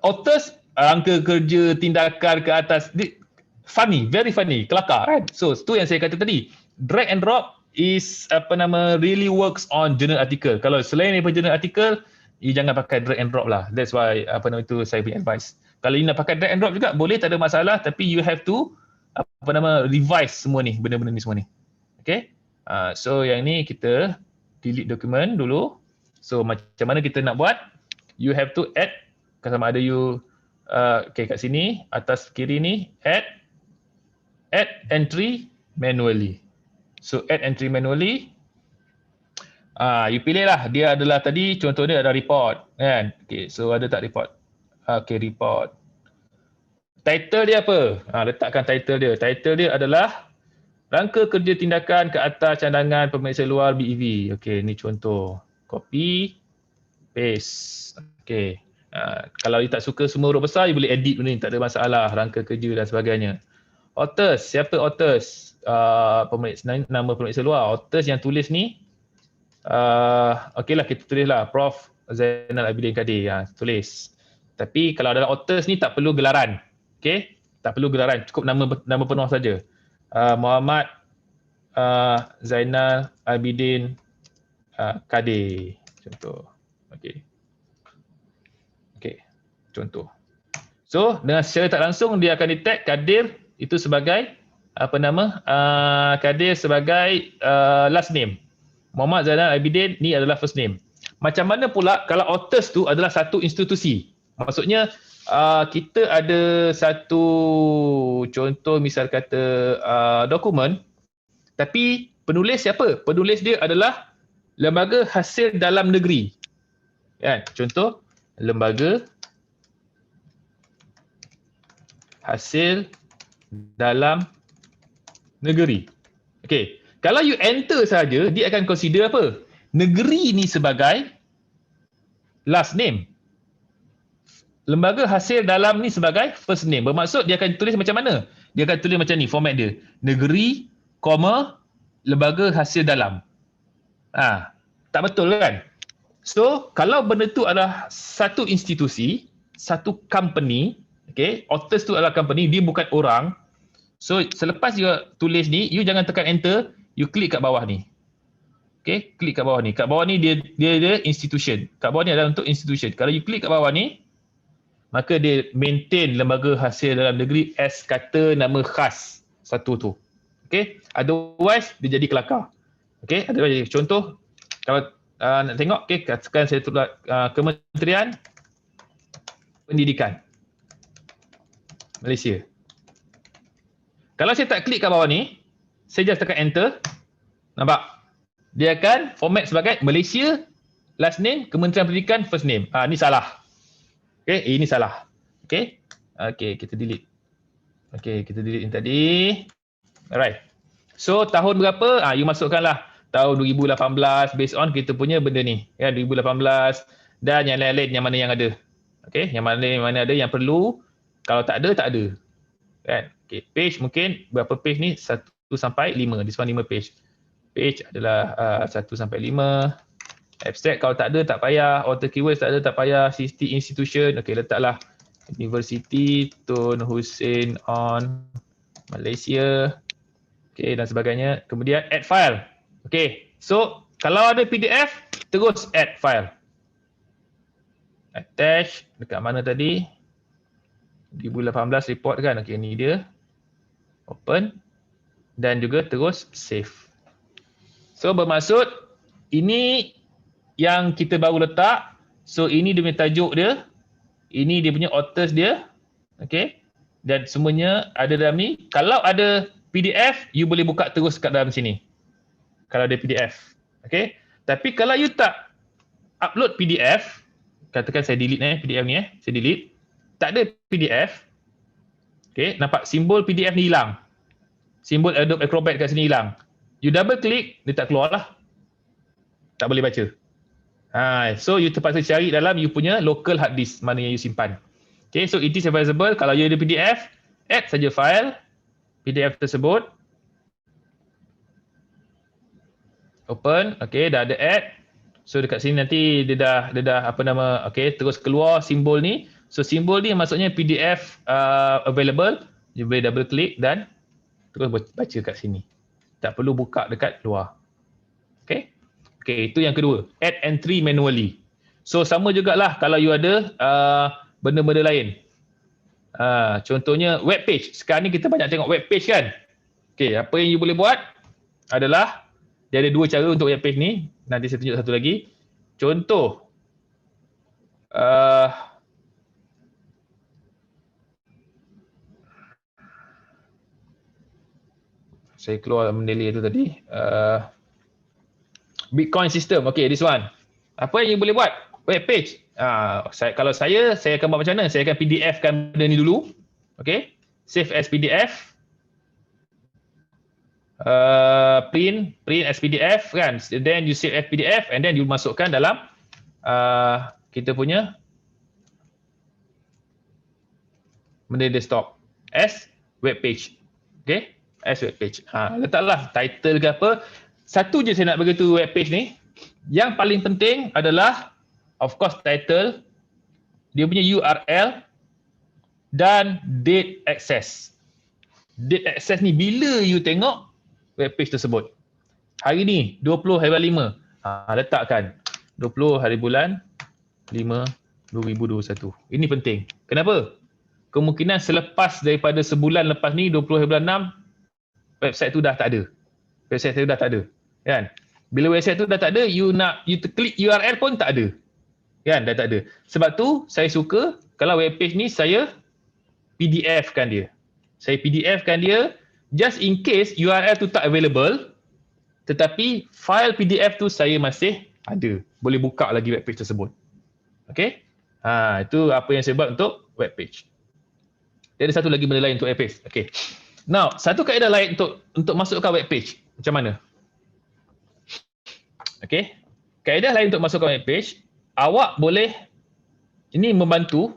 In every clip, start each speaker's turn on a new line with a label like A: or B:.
A: Otters, rangka kerja tindakan ke atas, funny, very funny, kelakar kan. So tu yang saya kata tadi, drag and drop is really works on journal article. Kalau selain daripada journal article, you jangan pakai drag and drop lah. That's why itu saya punya advice. Kalau you nak pakai drag and drop juga boleh, tak ada masalah, tapi you have to revise semua ni, benda-benda ni semua ni. Okay. So yang ni kita delete dokumen dulu. So macam mana kita nak buat? You have to add, sama ada you kat sini atas kiri ni, add entry manually. So add entry manually, you pilih lah, dia adalah tadi contohnya ada report kan. Okay, so ada tak report? Okay, report. Title dia apa? Letakkan title dia. Title dia adalah rangka kerja tindakan ke atas cadangan pemeriksa luar BEV. Okay, ni contoh. Copy, paste. Okay. Kalau you tak suka semua huruf besar, you boleh edit benda ni, tak ada masalah. Rangka kerja dan sebagainya. Authors, siapa authors? Nama pemeriksa luar. Authors yang tulis ni, okey lah, kita tulis lah Prof Zainal Abidin Kadir, tulis. Tapi kalau dalam authors ni tak perlu gelaran. Okey? Tak perlu gelaran, cukup nama penuh saja. Muhammad Zainal Abidin Kadir, contoh. Okey. Okey, contoh. So, dengan secara tak langsung dia akan detect Kadir itu sebagai Kadir sebagai last name. Muhammad Zainal Abidin ni adalah first name. Macam mana pula kalau authors tu adalah satu institusi? Maksudnya kita ada satu contoh, misal kata dokumen, tapi penulis siapa? Penulis dia adalah lembaga hasil dalam negeri. Kan? Contoh, lembaga hasil dalam negeri. Okey, kalau you enter saja, dia akan consider apa? Negeri ni sebagai last name. Lembaga hasil dalam ni sebagai first name. Bermaksud dia akan tulis macam mana? Dia akan tulis macam ni format dia. Negeri, lembaga hasil dalam. Tak betul kan? So, kalau benda tu adalah satu institusi, satu company, okay, authors tu adalah company, dia bukan orang. So, selepas you tulis ni, you jangan tekan enter, you klik kat bawah ni. Okay, klik kat bawah ni. Kat bawah ni dia institution. Kat bawah ni adalah untuk institution. Kalau you klik kat bawah ni, maka dia maintain lembaga hasil dalam negeri as kata nama khas satu tu. Okay, otherwise dia jadi kelakar. Okay, otherwise contoh, kalau nak tengok, okay, katakan saya tulis Kementerian Pendidikan Malaysia. Kalau saya tak klik kat bawah ni, saya just tekan enter, nampak? Dia akan format sebagai Malaysia, last name, Kementerian Pendidikan, first name. Ni salah. Okay, ini salah. Okay, kita delete. Okay, kita delete ini tadi. Alright. So, tahun berapa? You masukkanlah tahun 2018 based on kita punya benda ni. Ya, 2018 dan yang lain-lain yang mana yang ada. Okay, yang mana ada yang perlu. Kalau tak ada, tak ada. Kan? Okay, page mungkin berapa page ni? 1 sampai 5. This one 5 page. Page adalah 1 sampai 5. Abstract kalau tak ada, tak payah. Author keywords tak ada, tak payah. City institution, okay, letaklah University Tun Hussein on Malaysia. Okay, dan sebagainya. Kemudian add file. Okay, so kalau ada PDF, terus add file. Attach, dekat mana tadi? 2018 report kan? Okay, ni dia. Open. Dan juga terus save. So, bermaksud ini yang kita baru letak. So, ini dia punya tajuk dia. Ini dia punya authors dia. Okay. Dan semuanya ada dalam ni. Kalau ada PDF, you boleh buka terus kat dalam sini. Kalau ada PDF. Okay. Tapi kalau you tak upload PDF, katakan saya delete PDF ni saya delete. Tak ada PDF. Okay. Nampak simbol PDF ni hilang. Simbol Adobe Acrobat kat sini hilang. You double click, dia tak keluar lah. Tak boleh baca. So you terpaksa cari dalam you punya local hard disk mana yang you simpan. Okay, so it is available. Kalau you ada PDF, add saja file PDF tersebut. Open, okay, dah ada add. So dekat sini nanti dia dah okay, terus keluar simbol ni. So simbol ni maksudnya PDF available. You boleh double click dan terus baca kat sini. Tak perlu buka dekat luar. Okay. Okay, itu yang kedua. Add entry manually. So sama jugalah kalau you ada benda-benda lain. Contohnya web page. Sekarang ni kita banyak tengok web page kan. Okay, apa yang you boleh buat adalah dia ada dua cara untuk web page ni. Nanti saya tunjuk satu lagi. Contoh saya keluar mendelay tu tadi. Bitcoin system. Okay, this one. Apa yang you boleh buat? Web page. Kalau saya akan buat macam mana? Saya akan PDF kan benda ni dulu. Okay. Save as PDF. Print as PDF kan. Then you save as PDF and then you masukkan dalam kita punya benda desktop as web page. Okay. As web page. Letaklah title ke apa. Satu je saya nak beritahu web page ni. Yang paling penting adalah of course title, dia punya URL dan date access. Date access ni bila you tengok web page tersebut. Hari ni 20 hari bulan 5. Letakkan 20 hari bulan 5 2021. Ini penting. Kenapa? Kemungkinan selepas daripada sebulan lepas ni 20 hari bulan 6 website tu dah tak ada. Website tu dah tak ada. Kan? Bila website tu dah tak ada, you klik URL pun tak ada. Kan? Dah tak ada. Sebab tu saya suka kalau web page ni saya PDF kan dia. Saya PDF kan dia just in case URL tu tak available, tetapi file PDF tu saya masih ada. Boleh buka lagi web page tersebut. Okay? Itu apa yang saya buat untuk web page. Dia ada satu lagi benda lain untuk web page. Okay. Now, satu kaedah lain untuk masukkan web page. Macam mana? Okay. Kaedah lain untuk masukkan web page, awak boleh, ini membantu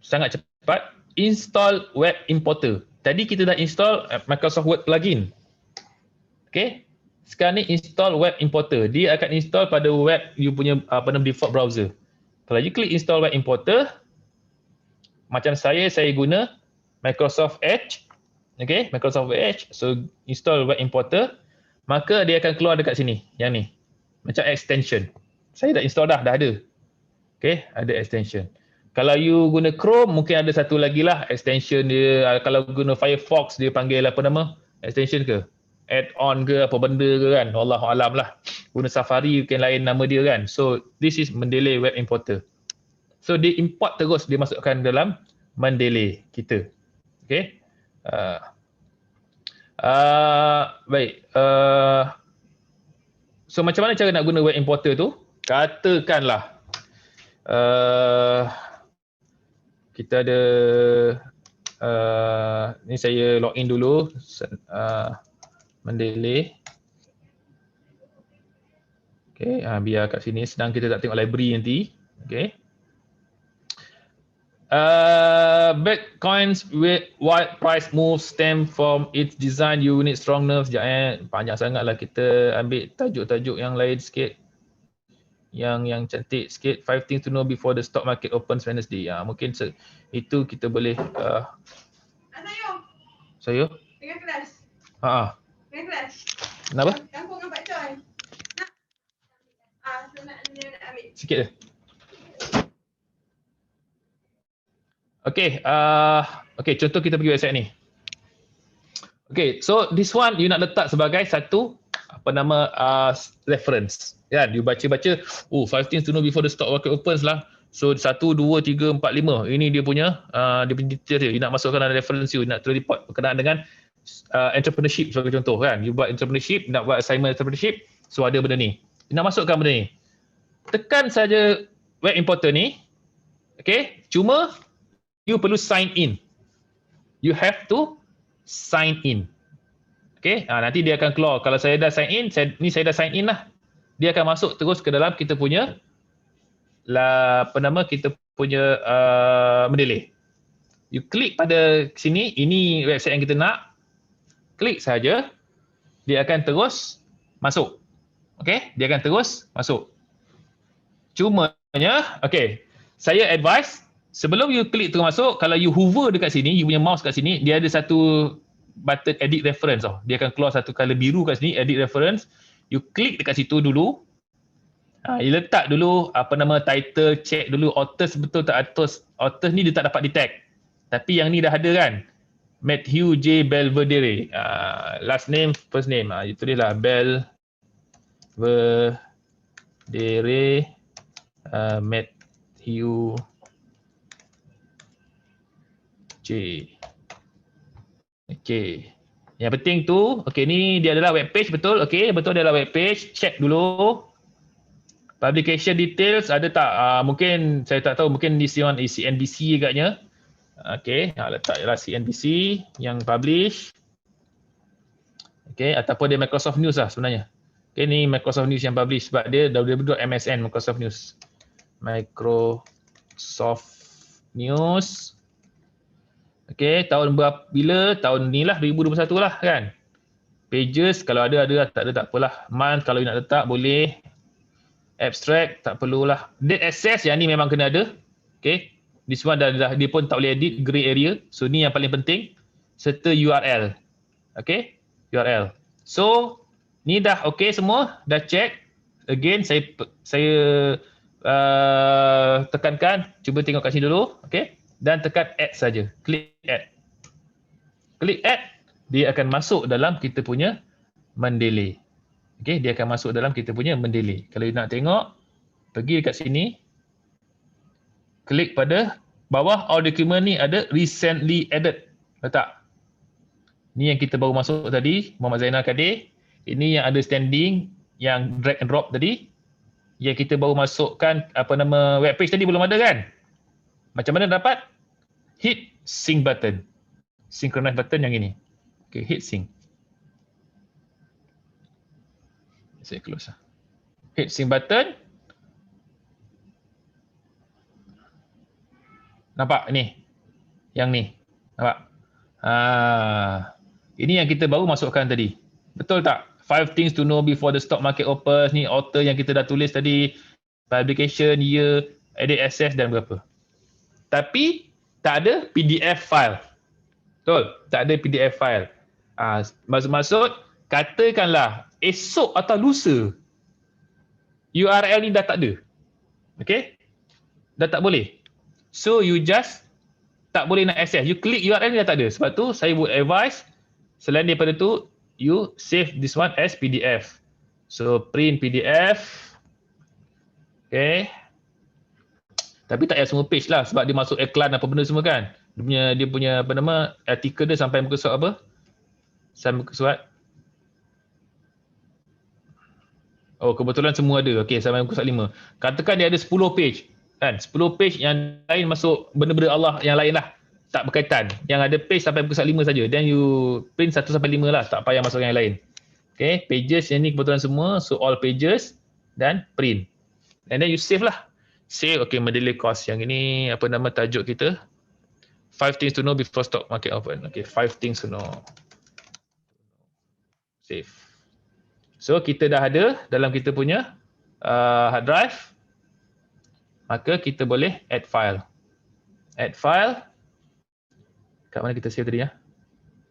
A: sangat cepat, install web importer. Tadi kita dah install Microsoft Word plugin. Okay. Sekarang ni install web importer. Dia akan install pada web you punya default browser. Kalau you klik install web importer, macam saya guna Microsoft Edge. Okay, Microsoft Edge. So install web importer, maka dia akan keluar dekat sini, yang ni. Macam extension. Saya dah install dah ada. Okay, ada extension. Kalau you guna Chrome, mungkin ada satu lagi lah extension dia. Kalau guna Firefox, dia panggil apa nama? Extension ke? Add-on ke apa benda ke kan? Wallahualam lah. Guna Safari mungkin lain nama dia kan. So this is Mendeley web importer. So dia import terus, dia masukkan dalam Mendeley kita. Okay. Baik. So macam mana cara nak guna web importer tu? Katakanlah kita ada ni saya login dulu Mendeley. Okay, biar kat sini senang kita tak tengok library nanti. Okay. Bitcoin's wide price move stem from its design unit strong nerves. Panjang sangat lah, kita ambil tajuk-tajuk yang lain sikit, yang cantik sikit. 5 things to know before the stock market opens Wednesday. Mungkin itu kita boleh saya dengan kelas. Dengan kelas. Kenapa? Campur dengan Pak Choi. Nak ambil sikit je. Okay, contoh kita pergi website ni. Okay, so this one you nak letak sebagai satu reference. Ya, you baca-baca, 5 things to know before the stock market opens lah. So 1, 2, 3, 4, 5. Ini dia punya detail dia. You nak masukkan dalam reference you, nak report berkenaan dengan entrepreneurship sebagai contoh kan. You buat entrepreneurship, nak buat assignment entrepreneurship, so ada benda ni. You nak masukkan benda ni. Tekan saja web importer ni. Okay, cuma you perlu sign in. You have to sign in. Okay, nanti dia akan keluar. Kalau saya dah sign in, saya dah sign in lah. Dia akan masuk terus ke dalam kita punya Mendeley. You klik pada sini, ini website yang kita nak. Klik saja, dia akan terus masuk. Okay, dia akan terus masuk. Cumanya, okay, saya advise sebelum you klik tu masuk, kalau you hover dekat sini, you punya mouse kat sini, dia ada satu button edit reference tau. Dia akan keluar satu color biru kat sini, edit reference. You klik dekat situ dulu. You letak dulu apa nama title, check dulu authors betul tak authors. Authors ni dia tak dapat detect. Tapi yang ni dah ada kan. Matthew J. Belvedere. Last name, first name. You tulis lah Belvedere. Matthew J. Okay. Yang penting tu, okay ni dia adalah web page betul. Okay, betul dia adalah web page. Check dulu. Publication details ada tak? Mungkin saya tak tahu, mungkin this one is CNBC agaknya. Okay, letaklah CNBC yang publish. Okay, ataupun dia Microsoft News lah sebenarnya. Okay, ni Microsoft News yang publish sebab dia www.msn Microsoft News. Microsoft News. Okay, tahun berapa, bila? Tahun ni lah, 2021 lah kan. Pages, kalau ada, tak ada tak apalah. Month, kalau you nak letak boleh. Abstract, tak perlulah. Date access, yang ni memang kena ada. Okay. This one dah dia pun tak boleh edit, grey area. So, ni yang paling penting. Serta URL. Okay. URL. So, ni dah okay semua. Dah check. Again, saya tekankan. Cuba tengok kat sini dulu. Okay. Dan tekan add saja. Klik add. Klik add. Dia akan masuk dalam kita punya Mendeley. Okay, dia akan masuk dalam kita punya Mendeley. Kalau you nak tengok, pergi dekat sini, klik pada bawah all document ni ada recently added. Letak. Ni yang kita baru masuk tadi, Muhammad Zainal Kadir. Ini yang ada standing, yang drag and drop tadi. Yang kita baru masukkan, apa nama, web page tadi belum ada kan? Macam mana dapat? Hit sync button. Synchronize button yang ini. Okay, hit sync. Saya close lah. Hit sync button. Nampak ni? Yang ni. Nampak? Ini yang kita baru masukkan tadi. Betul tak? 5 things to know before the stock market opens. Ni author yang kita dah tulis tadi. Publication, year, edit access dan berapa. Tapi tak ada PDF file. Betul? Tak ada PDF file. Maksud katakanlah esok atau lusa URL ni dah tak ada. Okay? Dah tak boleh. So you just tak boleh nak access. You klik URL ni dah tak ada. Sebab tu saya would advise selain daripada tu you save this one as PDF. So print PDF. Okay. Tapi tak payah semua page lah sebab dia masuk iklan apa benda semua kan. Dia punya apa nama artikel dia sampai muka surat apa? Sampai muka surat. Oh, kebetulan semua ada. Okey, sampai muka surat 5. Katakan dia ada 10 page. Kan? 10 page yang lain masuk benda-benda Allah yang lain lah. Tak berkaitan. Yang ada page sampai muka surat 5 saja. Then you print 1 sampai 5 lah. Tak payah masuk yang lain. Okay, pages yang ni kebetulan semua. So all pages dan print. And then you save lah. Save, okay, Mendeley course. Yang ini apa nama tajuk kita? 5 things to know before stock market open. Okay, 5 things to know. Save. So kita dah ada dalam kita punya hard drive. Maka kita boleh add file. Add file. Kat mana kita save tadi ya?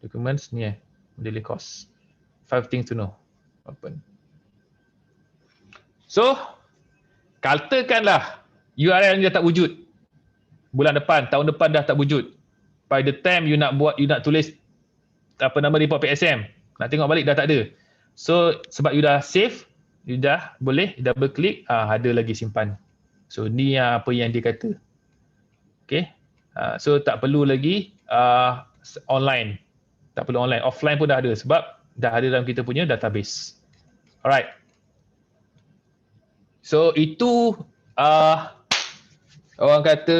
A: Documents ni Mendeley course. 5 things to know. Open. So katakanlah URL ni dah tak wujud. Bulan depan, tahun depan dah tak wujud. By the time you nak tulis apa nama report PSM, nak tengok balik dah tak ada. So sebab you dah save, you dah boleh double click, ada lagi simpan. So ni apa yang dia kata. Okay. So tak perlu lagi online. Tak perlu online. Offline pun dah ada sebab dah ada dalam kita punya database. Alright. So itu orang kata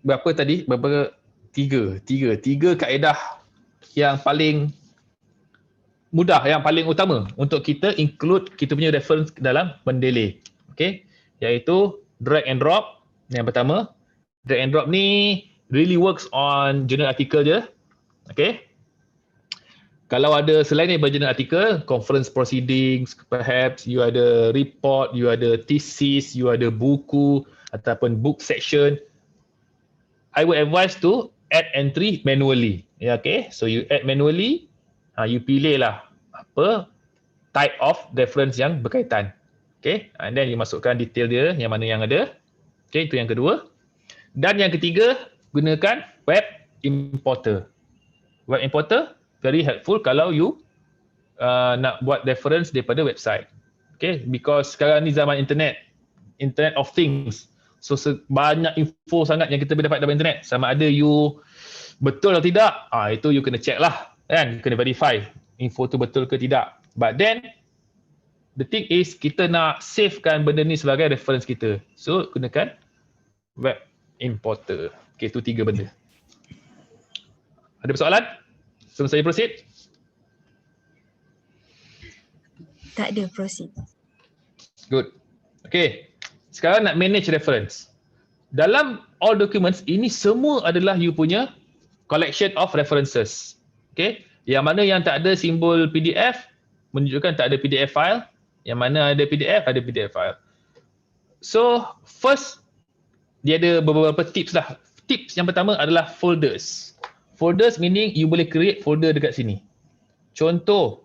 A: berapa tadi? Tiga kaedah yang paling mudah, yang paling utama untuk kita include kita punya reference dalam Mendeley. Okay. Iaitu drag and drop. Yang pertama, drag and drop ni really works on journal article je. Okay. Kalau ada selain daripada journal article, conference proceedings, perhaps you ada report, you ada thesis, you ada buku ataupun book section, I would advise to add entry manually. Yeah, okay. So you add manually, you pilih lah apa type of reference yang berkaitan. Okay, and then you masukkan detail dia yang mana yang ada. Okay, itu yang kedua. Dan yang ketiga, gunakan web importer. Web importer very helpful kalau you nak buat reference daripada website. Okay, because sekarang ni zaman internet of things. So banyak info sangat yang kita boleh dapat dalam internet. Sama ada you betul atau tidak, itu you kena check lah. Kan? You kena verify info tu betul ke tidak. But then, the thing is, kita nak savekan benda ni sebagai reference kita. So, gunakan web importer. Okay, tu 3 benda. Ada persoalan? Sebelum saya proceed?
B: Tak ada, proceed.
A: Good. Okay. Sekarang nak manage reference. Dalam all documents, ini semua adalah you punya collection of references. Okay. Yang mana yang tak ada simbol PDF, menunjukkan tak ada PDF file. Yang mana ada PDF file. So, first, dia ada beberapa tips lah. Tips yang pertama adalah folders. Folders meaning you boleh create folder dekat sini. Contoh,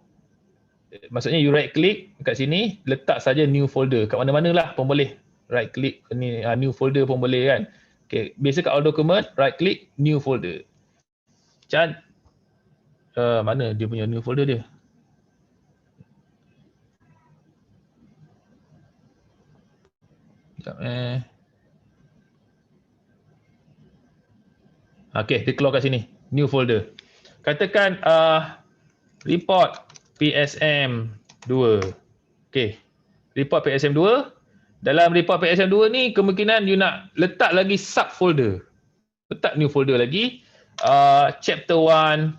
A: maksudnya you right click dekat sini, letak saja new folder. Kat mana-mana lah pun boleh. Right click ni new folder pun boleh kan. Okay, biasa kat all document right click new folder. Mana dia punya new folder dia? Sekejap Okay, dia keluar kat sini. New folder. Katakan report PSM 2. Okay. Report PSM 2. Dalam report PSM 2 ni kemungkinan you nak letak lagi subfolder. Letak new folder lagi. Chapter 1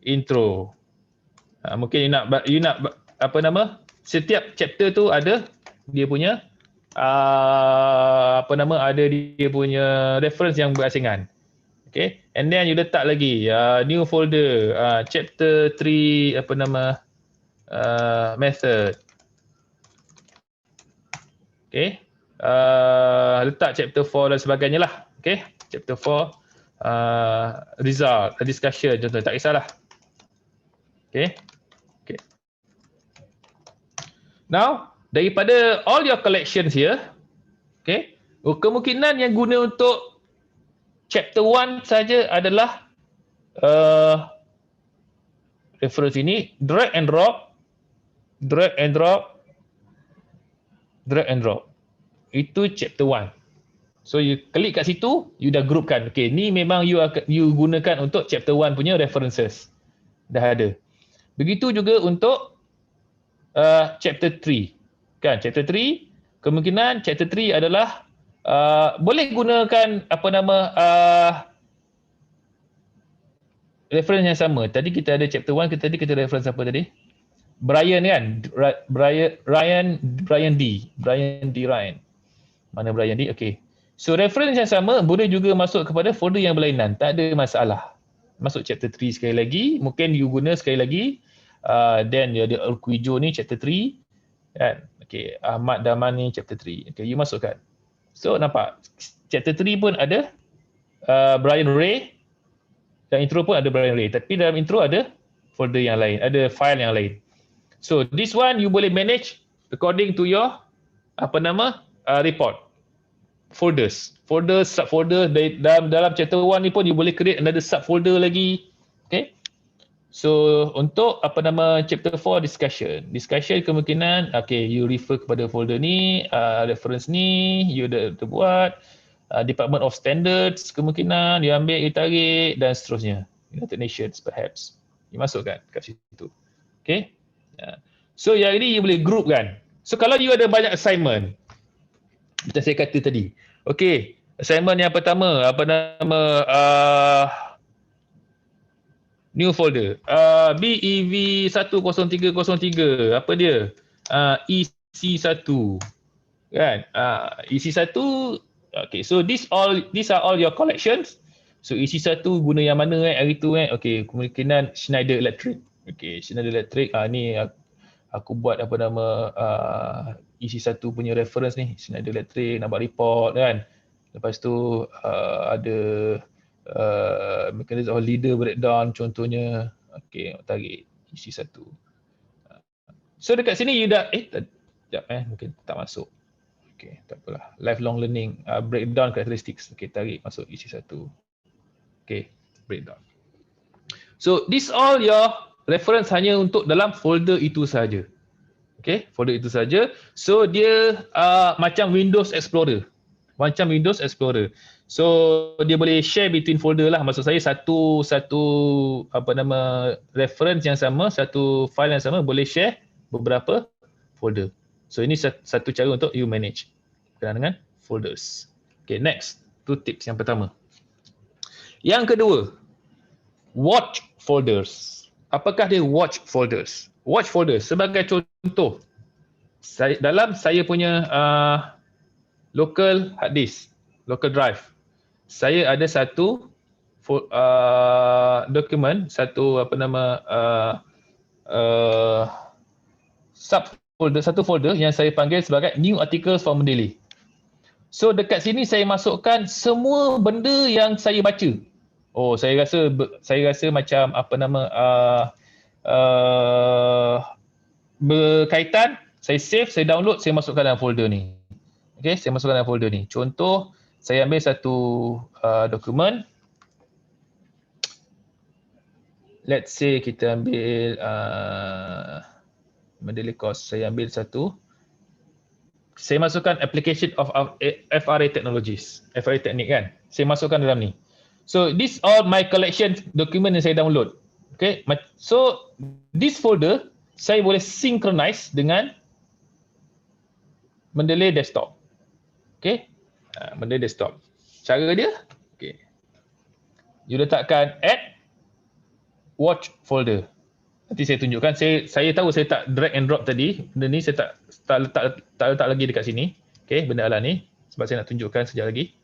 A: intro. Mungkin you nak apa nama? Setiap chapter tu ada dia punya ada dia punya reference yang berasingan. Okay, and then you letak lagi new folder chapter 3 method. Okay, letak chapter 4 dan sebagainya lah. Okay, chapter 4 result, discussion contoh, tak kisahlah. Okay. Okay. Now, daripada all your collections here, okay, kemungkinan yang guna untuk chapter 1 saja adalah reference ini, drag and drop. Itu chapter 1. So you klik kat situ, you dah groupkan. Okay, ni memang you gunakan untuk chapter 1 punya references. Dah ada. Begitu juga untuk chapter 3. Kan, chapter 3, kemungkinan chapter 3 adalah boleh gunakan reference yang sama. Tadi kita ada chapter 1, kita reference apa tadi? Brian kan? Brian D. Mana Brian D? Okay. So reference yang sama boleh juga masuk kepada folder yang berlainan. Tak ada masalah. Masuk chapter 3 sekali lagi. Mungkin you guna sekali lagi. Then dia ada Al-Quijo ni chapter 3. Kan? Okay. Ahmad Daman ni chapter 3. Okay, you masukkan. So nampak chapter 3 pun ada Brian Ray dan intro pun ada Brian Ray, tapi dalam intro ada folder yang lain, ada file yang lain. So this one you boleh manage according to your report. Folders, subfolder dalam chapter 1 ni pun you boleh create another subfolder lagi. Okay. So untuk chapter 4 discussion kemungkinan you refer kepada folder ni, reference ni you dah buat, Department of Standards kemungkinan you ambil, you tarik dan seterusnya. United Nations perhaps you masukkan kat situ. Okay. So yang ini you boleh group kan. So kalau you ada banyak assignment macam saya kata tadi, okay, assignment yang pertama new folder BEV 10303, apa dia? EC1 kan? EC1. Okay, so these are all your collections. So EC1 guna yang mana hari tu okay, kemungkinan Schneider Electric. Okay, Schneider Electric ni aku buat EC1 punya reference ni, Schneider Electric nak buat report kan. Lepas tu ada mechanism of leader breakdown contohnya. Okey, tarik isi satu. So dekat sini you dah sekejap mungkin tak masuk. Okey, tak apalah. Lifelong learning breakdown characteristics. Okey, tarik masuk isi satu. Okey, breakdown. So this all your reference hanya untuk dalam folder itu saja. Okey, folder itu saja. So dia macam Windows Explorer. Macam Windows Explorer. So dia boleh share between folder lah. Maksud saya satu reference yang sama, satu file yang sama boleh share beberapa folder. So ini satu cara untuk you manage berkenaan dengan folders. Okay, next. Itu tips yang pertama. Yang kedua, watch folders. Apakah dia watch folders? Watch folders sebagai contoh, dalam saya punya local hard disk, local drive, saya ada satu dokumen, satu satu folder yang saya panggil sebagai new articles from Mendeley. So dekat sini saya masukkan semua benda yang saya baca. Oh, saya rasa macam berkaitan, saya save, saya download, saya masukkan dalam folder ni. Okey, saya masukkan dalam folder ni. Contoh, saya ambil satu dokumen. Let's say kita ambil Mendeley course. Saya ambil satu. Saya masukkan application of FRA technologies. FRA teknik kan. Saya masukkan dalam ni. So this all my collection document yang saya download. Okay. So this folder saya boleh synchronize dengan Mendeley desktop. Okay. Mendeley desktop. Cara dia. Okay. You letakkan add watch folder. Nanti saya tunjukkan. Saya tahu saya tak drag and drop tadi. Benda ni saya tak letak lagi dekat sini. Okay, benda ala ni. Sebab saya nak tunjukkan sekejap lagi.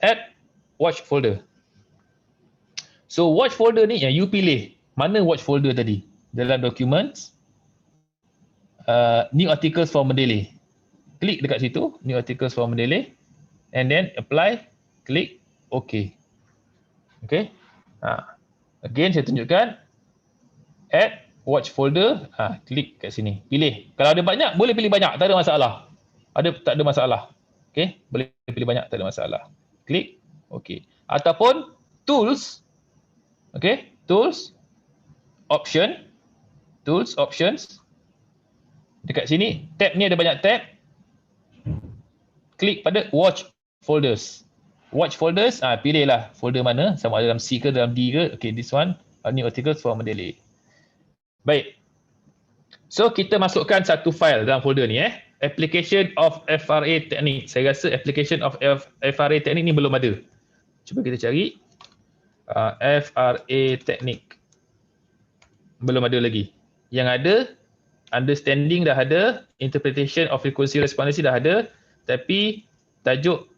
A: Add watch folder. So watch folder ni yang you pilih. Mana watch folder tadi? Dalam documents. New articles for Mendeley. Klik dekat situ. New articles for Mendeley. And then apply. Klik OK. Okay. Again saya tunjukkan. Add watch folder, klik kat sini. Pilih. Kalau ada banyak, boleh pilih banyak, tak ada masalah. Tak ada masalah. Okey, boleh pilih banyak, tak ada masalah. Klik, okey. Ataupun tools. Okey, tools, options. Dekat sini, tab ni ada banyak tab. Klik pada watch folders. Watch folders, pilihlah folder mana, sama ada dalam C ke dalam D ke. Okey, this one, new articles for Mendeley. Baik. So kita masukkan satu file dalam folder ni application of FRA teknik. Saya rasa application of FRA teknik ni belum ada. Cuba kita cari FRA teknik. Belum ada lagi. Yang ada understanding dah ada, interpretation of frequency response dah ada, tapi tajuk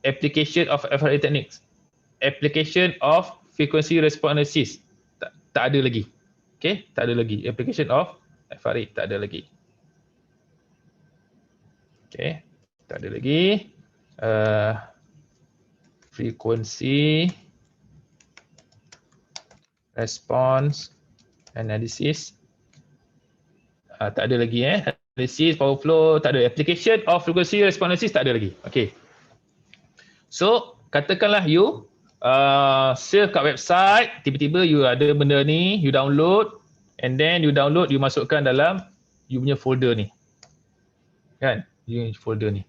A: application of FRA teknik. Application of frequency response tak ada lagi. Okay, tak ada lagi. Application of FRA tak ada lagi. Okay, tak ada lagi. Frequency response analysis. Tak ada lagi Analysis, power flow, tak ada. Application of frequency response analysis tak ada lagi. Okay. So, katakanlah you save kat website, tiba-tiba you ada benda ni, you download, and then you masukkan dalam you punya folder ni. Kan? You folder ni.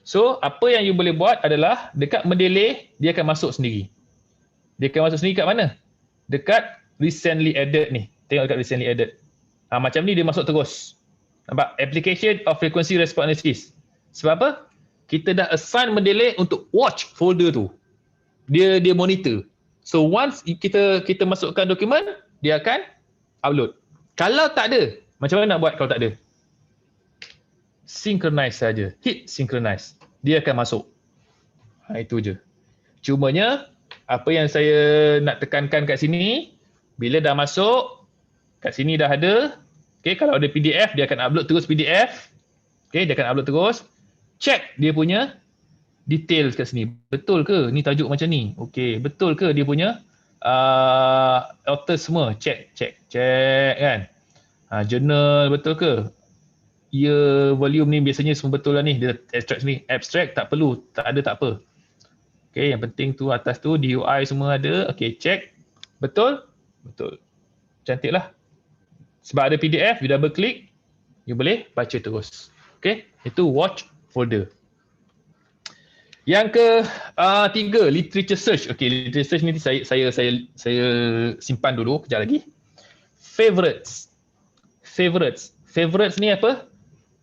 A: So, apa yang you boleh buat adalah dekat Mendeley, dia akan masuk sendiri. Dia akan masuk sendiri kat mana? Dekat recently added ni. Tengok dekat recently added. Macam ni dia masuk terus. Nampak? Application of frequency response analysis. Sebab apa? Kita dah assign Mendeley untuk watch folder tu. Dia monitor. So once kita masukkan dokumen, dia akan upload. Kalau tak ada, macam mana nak buat kalau tak ada? Synchronize saja. Hit synchronize. Dia akan masuk. Itu je. Cumanya apa yang saya nak tekankan kat sini, bila dah masuk, kat sini dah ada. Okay, kalau ada PDF, dia akan upload terus PDF. Okay, dia akan upload terus. Check dia punya details kat sini. Betul ke ni tajuk macam ni? Okey, betul ke dia punya author semua? Check kan. Journal betul ke? Volume ni biasanya semua betul lah ni. Dia abstract ni. Abstract tak perlu, tak ada tak apa. Okey, yang penting tu atas tu DUI semua ada. Okey, check. Betul? Betul. Cantik lah. Sebab ada PDF, you double click, you boleh baca terus. Okey, itu watch folder. Yang ketiga, literature search. Okey, literature search ni saya simpan dulu kejap lagi. Favorites. Favorites ni apa?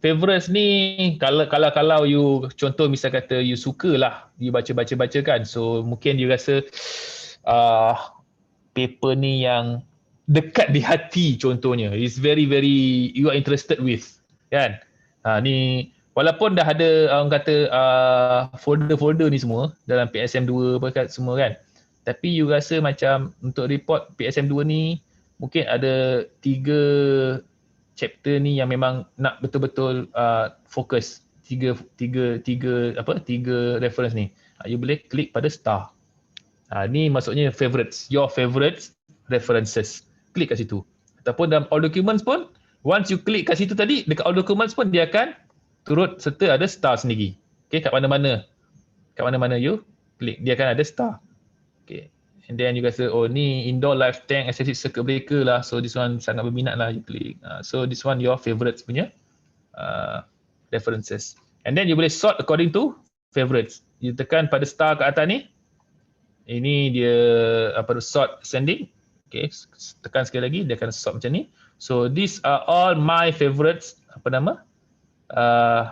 A: Favorites ni kalau you contoh misal kata you sukalah you baca kan. So mungkin you rasa paper ni yang dekat di hati contohnya. It's very you are interested with kan. Ni walaupun dah ada orang kata folder-folder ni semua dalam PSM2 apa kat semua kan. Tapi you rasa macam untuk report PSM2 ni mungkin ada 3 chapter ni yang memang nak betul-betul fokus. Tiga reference ni. You boleh klik pada star. Ni maksudnya favorites. Your favorites references. Klik kat situ. Ataupun dalam all documents pun, once you klik kat situ tadi, dekat all documents pun dia akan turut serta ada star sendiri. Okay, kat mana-mana you klik, dia akan ada star. Okay. And then you rasa, oh ni indoor life tank accessory circuit breaker lah. So this one sangat berminat lah, you klik. So this one your favorites punya references. And then you boleh sort according to favorites. You tekan pada star kat atas ni. Ini dia sort ascending. Okay, tekan sekali lagi dia akan sort macam ni. So these are all my favorites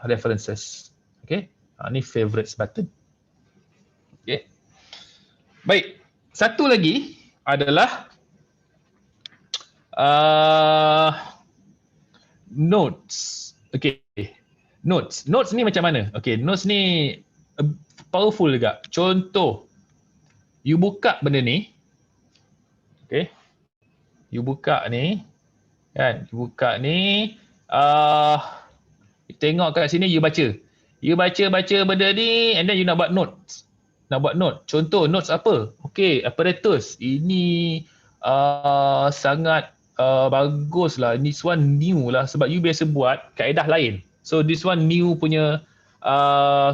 A: references. Okay, ni favorites button. Okay, baik. Satu lagi adalah notes. Okay, notes ni macam mana? Okay, notes ni powerful juga. Contoh, you buka benda ni. Okay, you buka ni kan, you buka ni you tengok kat sini, you baca benda ni, and then you nak buat notes. Contoh notes apa? Okay, apparatus ini sangat bagus lah, this one new lah sebab you biasa buat kaedah lain. So this one new punya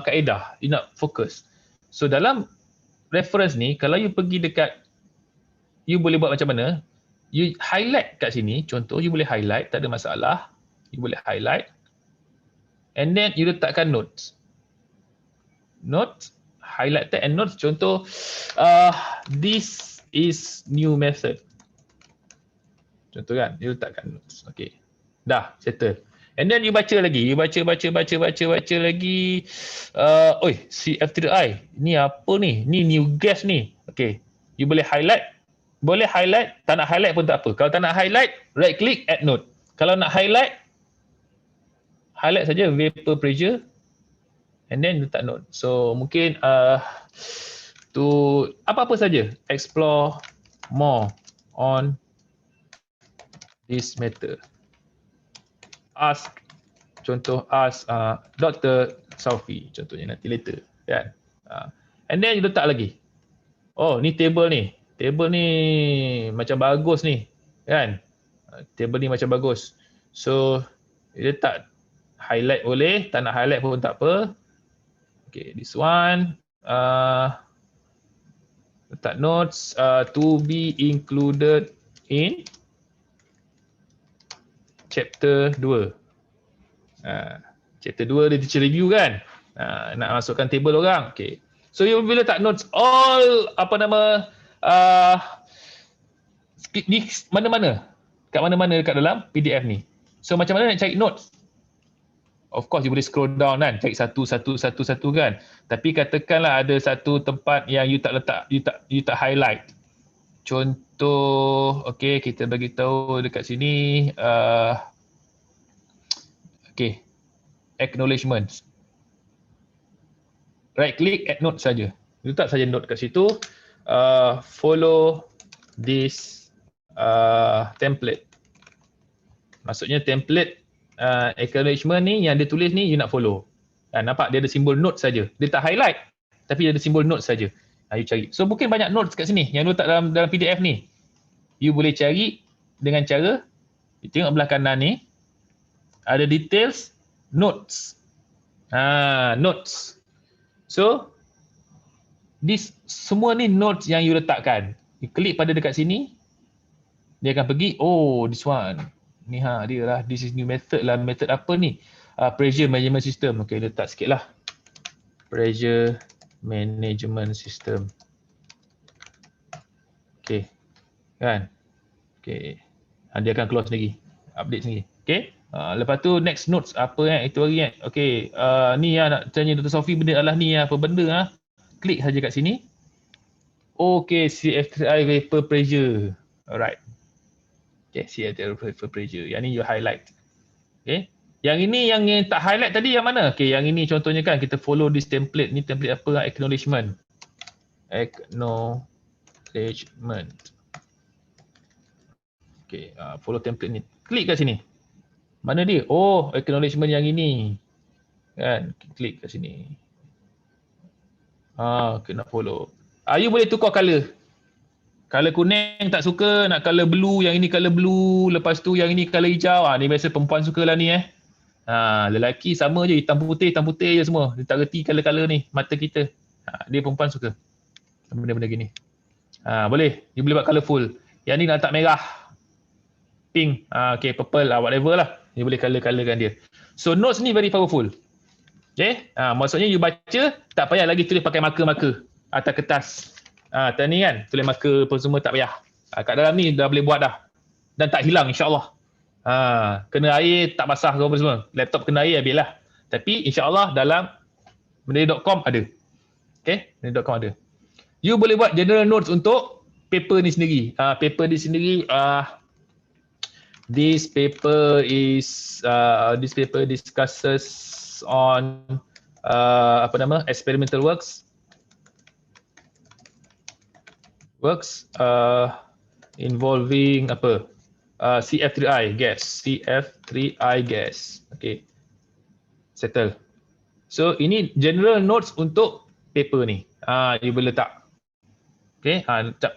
A: kaedah, you nak fokus. So dalam reference ni, kalau you pergi dekat, you boleh buat macam mana? You highlight kat sini, contoh you boleh highlight, tak ada masalah. You boleh highlight. And then you letakkan notes. Notes, highlighted and notes. Contoh, this is new method. Contoh kan, you letakkan notes. Okay, dah, settle. And then you baca lagi. You baca lagi. CF3I. Ni apa ni? Ni new guest ni. Okay, you boleh highlight. Tak nak highlight pun tak apa. Kalau tak nak highlight, right click, add note. Kalau nak highlight saja vapor pressure and then letak note. So mungkin to apa-apa saja, explore more on this matter. Ask Dr. Saufi contohnya nanti later kan. And then you letak lagi. Oh, ni table ni macam bagus ni kan. Table ni macam bagus. So dia letak, highlight boleh, tak nak highlight pun tak apa. Okay, this one letak notes to be included in chapter 2. Chapter 2 dia teacher review kan. Nak masukkan table orang. Okay, so you boleh letak notes all di mana-mana. Kat mana-mana dekat dalam PDF ni. So macam mana nak cari notes? Of course you boleh scroll down kan, cari satu kan. Tapi katakanlah ada satu tempat yang you tak letak, you tak highlight. Contoh, okay, kita bagi tahu dekat sini okay, acknowledgements. Right click, add note saja. Letak saja note kat situ. Follow this template. Maksudnya template acknowledgement ni yang dia tulis ni you nak follow. Nampak dia ada simbol note saja. Dia tak highlight tapi dia ada simbol note saja. You cari. So mungkin banyak notes kat sini yang letak dalam PDF ni. You boleh cari dengan cara you tengok belah kanan ni ada details notes. Notes. So this semua ni notes yang you letakkan. You klik pada dekat sini, dia akan pergi, oh this one. Ni dia lah, this is new method lah. Method apa ni? Pressure management system. Okay, letak sikit lah. Pressure management system. Okay, kan? Okay, dia akan close lagi, update sendiri. Okay, lepas tu next notes apa itu lagi Okay, ni nak tanya Dr. Sophie benda adalah ni apa benda Klik saja kat sini. Okay, CF3I vapor pressure. Alright. Okay, CF3I vapor pressure. Yang ni you highlight. Okay. Yang ini yang tak highlight tadi yang mana? Okay, yang ini contohnya kan kita follow this template. Ni template apa? Acknowledgement. Acknowledgement. Okay, follow template ni. Klik kat sini. Mana dia? Oh, acknowledgement yang ini. Kan? Klik kat sini. Kena follow. You boleh tukar color. Color kuning tak suka, nak color blue, yang ini color blue, lepas tu yang ini color hijau. Ni biasa perempuan sukalah ni lelaki sama je, hitam putih je semua. Dia tak reti color-color ni, mata kita. Dia perempuan suka benda-benda gini. Boleh, dia boleh buat colourful. Yang ni nak letak merah, pink, okay, purple, whatever lah. Dia boleh color-colorkan dia. So notes ni very powerful. Okay, maksudnya you baca, tak payah lagi tulis pakai marker-marker atas kertas. Tadi ni kan, tulis marker apa semua tak payah. Kat dalam ni dah boleh buat dah. Dan tak hilang insyaAllah. Kena air, tak basah ke apa semua. Laptop kena air, habis lah. Tapi insyaAllah dalam mendeley.com ada. Okay, mendeley.com ada. You boleh buat general notes untuk paper ni sendiri. Paper ni sendiri, this paper discusses on experimental works involving CF3I gas. Okay, settle. So ini general notes untuk paper ni. You boleh letak. Okay,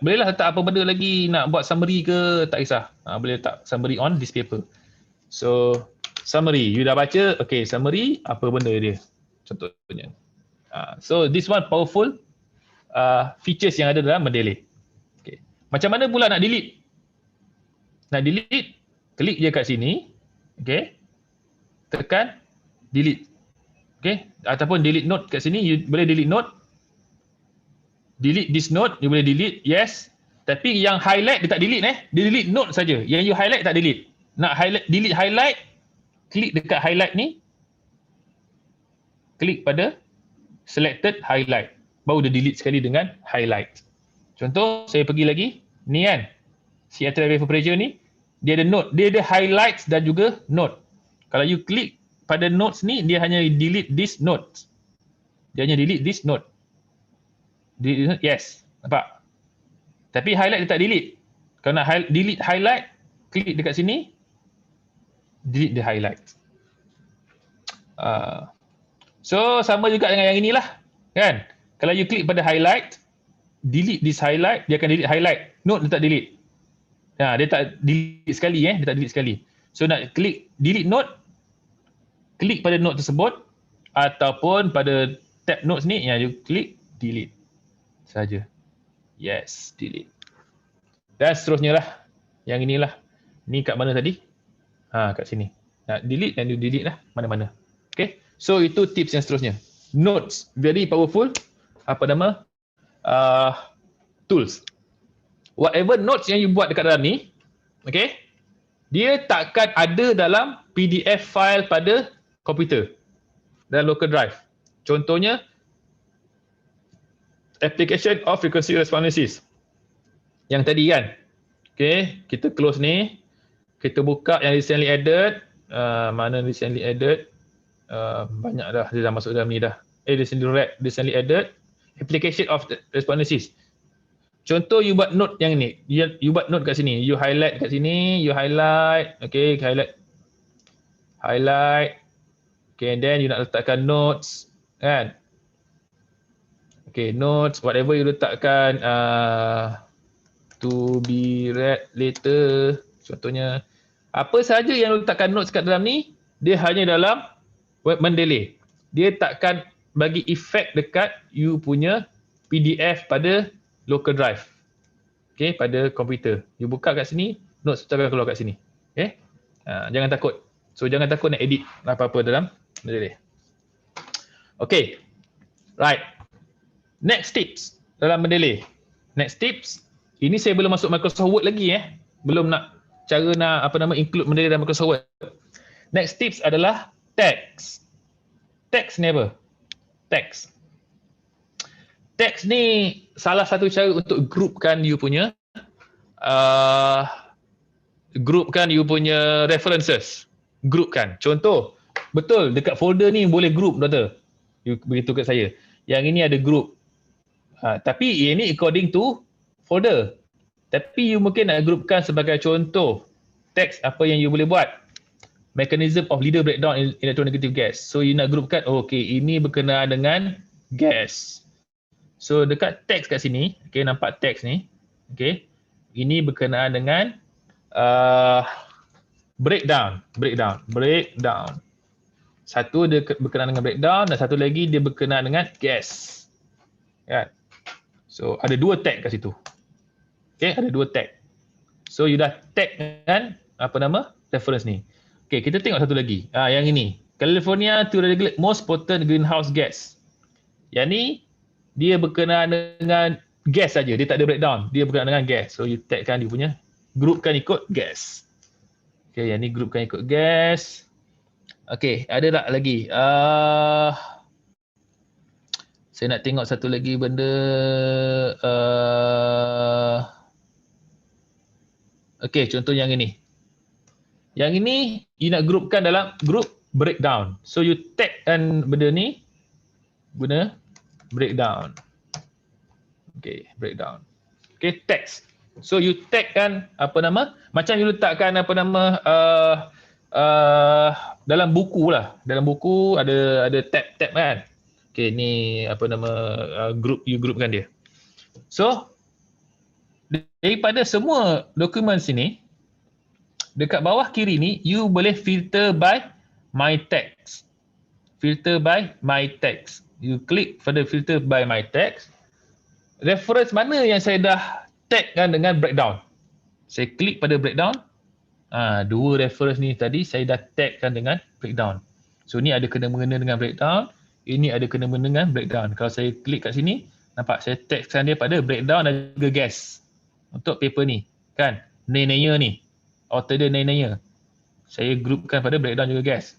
A: bolehlah letak apa benda lagi, nak buat summary ke, tak kisah. Boleh letak summary on this paper. So summary, you dah baca, okay, summary, apa benda dia, contohnya. So this one powerful features yang ada dalam Mendeley. Okay. Macam mana pula nak delete? Nak delete, klik je kat sini, okay, tekan delete. Okay, ataupun delete note kat sini, you boleh delete note. Delete this note, you boleh delete, yes. Tapi yang highlight dia tak delete dia delete note saja. Yang you highlight tak delete. Nak highlight, delete highlight, klik dekat highlight ni, klik pada selected highlight, baru dia delete sekali dengan highlight. Contoh, saya pergi lagi, ni kan, CF3I vapor pressure ni, dia ada note, dia ada highlights dan juga note. Kalau you klik pada notes ni, dia hanya delete this note. Dia hanya delete this note. Yes, nampak? Tapi highlight dia tak delete. Kalau nak delete highlight, klik dekat sini, delete the highlight. So sama juga dengan yang inilah, kan? Kalau you klik pada highlight, delete this highlight, dia akan delete highlight. Note dia tak delete. Dia tak delete sekali, dia tak delete sekali. So nak klik delete note, klik pada note tersebut, ataupun pada tab notes ni, you klik delete saja. Yes, delete. Dan seterusnya lah. Yang inilah. Ni kat mana tadi? Kat sini. Nak delete dan you delete lah mana-mana. Okay. So itu tips yang seterusnya. Notes, very powerful. Tools. Whatever notes yang you buat dekat dalam ni, okay, dia takkan ada dalam PDF file pada komputer, dalam local drive. Contohnya, application of frequency responses. Yang tadi kan. Okay, kita close ni. Kita buka yang recently added. Mana recently added? Banyak dah, dia dah masuk dalam ni dah. Recently added. Application of responses. Contoh you buat note yang ni. You buat note kat sini. You highlight kat sini. You highlight. Okay, highlight. Okay, and then you nak letakkan notes kan. Okay, notes, whatever you letakkan to be read later. Contohnya, apa sahaja yang letakkan notes kat dalam ni, dia hanya dalam Mendeley. Dia takkan bagi efek dekat you punya PDF pada local drive. Okay, pada komputer. You buka kat sini, notes tu akan keluar kat sini. Okay, jangan takut. So, jangan takut nak edit apa-apa dalam Mendeley. Okay, right. Next tips dalam Mendeley. Next tips, ini saya belum masuk Microsoft Word lagi Belum nak include Mendeley dalam Microsoft Word. Next tips adalah tags. Tags ni apa? Tags. Tags ni salah satu cara untuk groupkan you punya references. Groupkan. Contoh, betul dekat folder ni boleh group, doktor. You beritahu kat saya. Yang ini ada group. Tapi ini according to folder. Tapi you mungkin nak groupkan sebagai contoh teks apa yang you boleh buat. Mechanism of leader breakdown in electronegative gas. So you nak groupkan, ini berkenaan dengan gas. So dekat teks kat sini, okay, nampak teks ni. Okay. Ini berkenaan dengan breakdown. Satu dia berkenaan dengan breakdown dan satu lagi dia berkenaan dengan gas. Kan? So ada dua tag kat situ. Okay, ada dua tag. So you dah tag dengan reference ni. Okay, kita tengok satu lagi. Yang ini. California to regulate most potent greenhouse gas. Yang ni dia berkenaan dengan gas saja. Dia tak ada breakdown. Dia berkenaan dengan gas. So you tagkan dia punya. Groupkan ikut gas. Okay, yang ni groupkan ikut gas. Okay, ada tak lagi? Saya nak tengok satu lagi benda. Okay, contoh yang ini. Yang ini, you nak groupkan dalam group breakdown. So, you tagkan benda ni, guna breakdown. Okay, breakdown. Okay, text. So, you tagkan macam you letakkan dalam buku lah. Dalam buku ada tab-tab kan. Okay, ni group, you groupkan dia. So, daripada semua dokumen sini, dekat bawah kiri ni, you boleh filter by my text. Filter by my text. You klik pada filter by my text. Reference mana yang saya dah tagkan dengan breakdown? Saya klik pada breakdown. Dua reference ni tadi saya dah tagkan dengan breakdown. So, ni ada kena-mengena dengan breakdown. Ini ada kena-mengena dengan breakdown. Kalau saya klik kat sini, nampak saya tagkan dia pada breakdown dan juga gas. Untuk paper ni, kan? Nanya ni. Author dia nanya. Saya groupkan pada breakdown juga gas.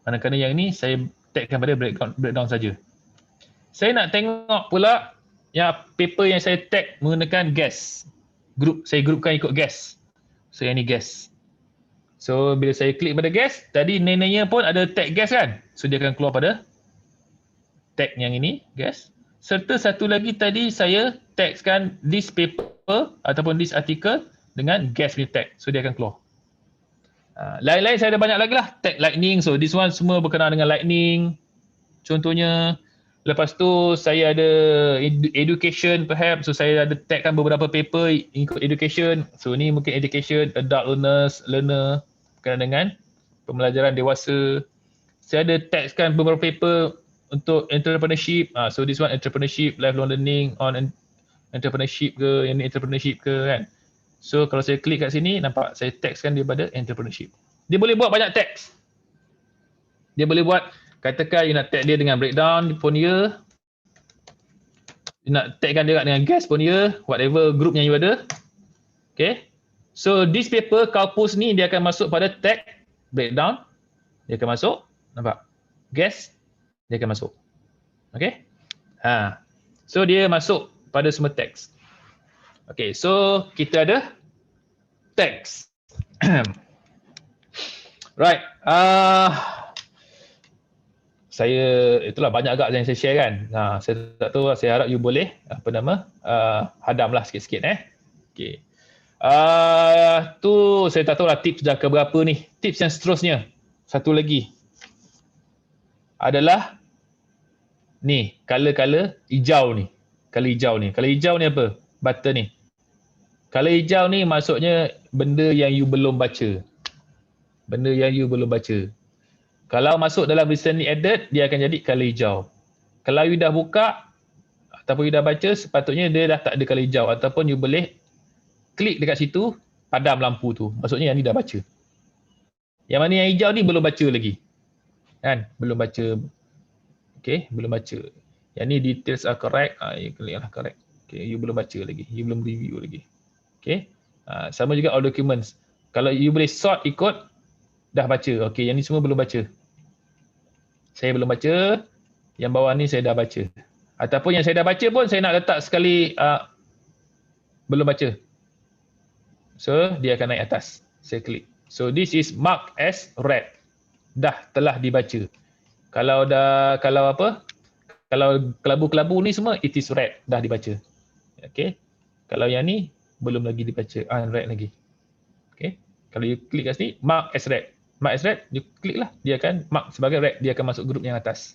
A: Manakala yang ni, saya tagkan pada breakdown saja. Saya nak tengok pula yang paper yang saya tag menggunakan gas. Saya groupkan ikut gas. So, yang ni gas. So, bila saya klik pada gas, tadi nanya pun ada tag gas kan? So, dia akan keluar pada tag yang ini, gas. Serta satu lagi tadi saya tagkan this paper ataupun this article dengan gas punya tag. So, dia akan keluar. Lain-lain saya ada banyak lagi lah. Tag lightning. So, this one semua berkenaan dengan lightning. Contohnya, lepas tu saya ada education perhaps. So, saya ada tagkan beberapa paper ikut education. So, ni mungkin education, adult learner berkenaan dengan pembelajaran dewasa. Saya ada tagkan beberapa paper untuk entrepreneurship. So, this one entrepreneurship, lifelong learning on entrepreneurship ke, yang ni entrepreneurship ke kan. So, kalau saya klik kat sini, nampak saya tagkan dia pada entrepreneurship. Dia boleh buat banyak tags. Dia boleh buat, katakan you nak tag dia dengan breakdown pun ya. You nak tagkan dia dengan gas pun ya. Whatever group yang you ada. Okay. So, this paper, Corpus ni, dia akan masuk pada tag breakdown. Dia akan masuk. Nampak? Gas. Dia akan masuk. Okay. So, dia masuk pada semua tags. Okay, so kita ada text. Right. Saya itulah banyak agak yang saya share kan. Saya tak tahu, saya harap you boleh hadamlah sikit-sikit Okay. Tu saya tak tahu lah tips dah ke berapa ni. Tips yang seterusnya. Satu lagi. adalah ni, color hijau ni. Color hijau ni. Color hijau ni apa? Button ni. Color hijau ni maksudnya benda yang you belum baca. Benda yang you belum baca. Kalau masuk dalam recently added, dia akan jadi color hijau. Kalau you dah buka ataupun you dah baca, sepatutnya dia dah tak ada color hijau ataupun you boleh klik dekat situ, padam lampu tu. Maksudnya yang ni dah baca. Yang mana yang hijau ni belum baca lagi. Kan? Belum baca. Okay, belum baca. Yang ni details are correct. You klik lah correct. Okay, you belum baca lagi. You belum review lagi. Okay. Sama juga all documents. Kalau you boleh sort ikut, dah baca. Okay, yang ni semua belum baca. Saya belum baca. Yang bawah ni saya dah baca. Ataupun yang saya dah baca pun, saya nak letak sekali belum baca. So, dia akan naik atas. Saya klik. So, this is marked as read. Dah telah dibaca. Kalau kelabu-kelabu ni semua, it is read. Dah dibaca. Okay. Kalau yang ni, belum lagi dibaca. Unread lagi. Okay. Kalau you klik kat sini, mark as read. Mark as read, you klik lah. Dia akan mark sebagai read. Dia akan masuk grup yang atas.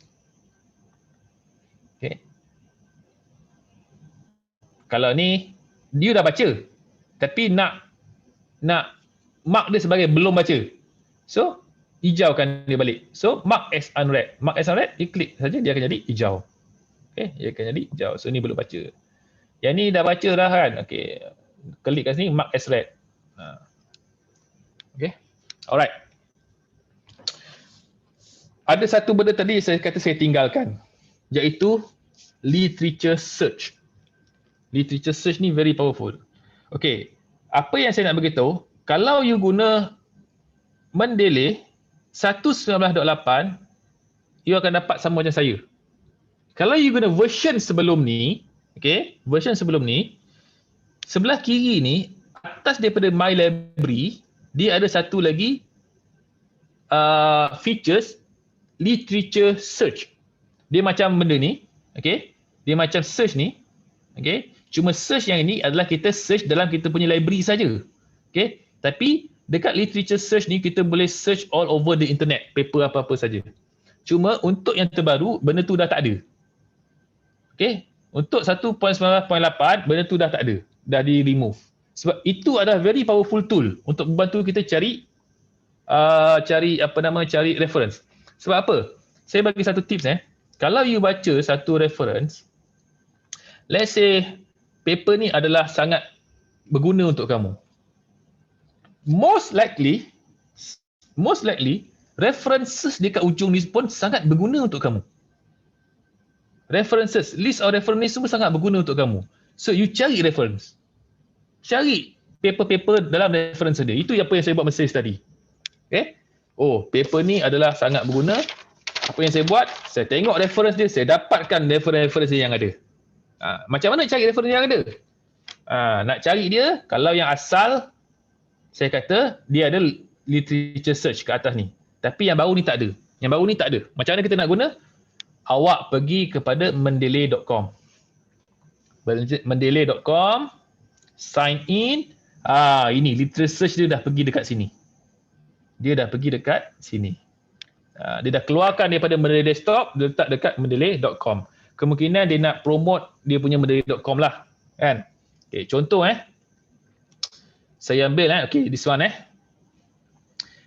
A: Okay. Kalau ni, dia dah baca. Tapi nak mark dia sebagai belum baca. So, hijaukan dia balik. So, mark as unread. Mark as unread, you klik saja, dia akan jadi hijau. Okay, dia akan jadi hijau. So, ni belum baca. Yang ni dah baca dah kan. Okay, klik kat sini, mark as read. Okay, alright. Ada satu benda tadi saya kata saya tinggalkan. Iaitu literature search. Literature search ni very powerful. Okay, apa yang saya nak beritahu, kalau you guna Mendeley 1.19.8, you akan dapat sama macam saya. Kalau you guna version sebelum ni, okay, version sebelum ni, sebelah kiri ni, atas daripada My Library, dia ada satu lagi features literature search. Dia macam benda ni, okay, dia macam search ni, okay, cuma search yang ini adalah kita search dalam kita punya library saja, okay, tapi dekat literature search ni kita boleh search all over the internet, paper apa-apa saja. Cuma untuk yang terbaru, benda tu dah tak ada. Okay, untuk 1.19.8, benda tu dah tak ada, dah di remove. Sebab itu adalah very powerful tool untuk membantu kita cari cari reference. Sebab apa? Saya bagi satu tips Kalau you baca satu reference, let's say paper ni adalah sangat berguna untuk kamu. Most likely references dekat ujung ni pun sangat berguna untuk kamu. References, list of reference ni semua sangat berguna untuk kamu. So you cari reference. Cari paper-paper dalam reference dia. Itu apa yang saya buat masa tadi. Okay? Oh, paper ni adalah sangat berguna. Apa yang saya buat? Saya tengok reference dia, saya dapatkan reference dia yang ada. Macam mana cari reference yang ada? Nak cari dia, kalau yang asal, saya kata dia ada literature search kat atas ni. Tapi yang baru ni tak ada. Yang baru ni tak ada. Macam mana kita nak guna? Awak pergi kepada mendeley.com. Mendeley.com, sign in. Ini literature search dia dah pergi dekat sini. Dia dah pergi dekat sini. Dia dah keluarkan daripada Mendeley desktop, dia letak dekat mendeley.com. Kemungkinan dia nak promote dia punya mendeley.com lah. Kan? Okay, contoh saya ambil okay, this one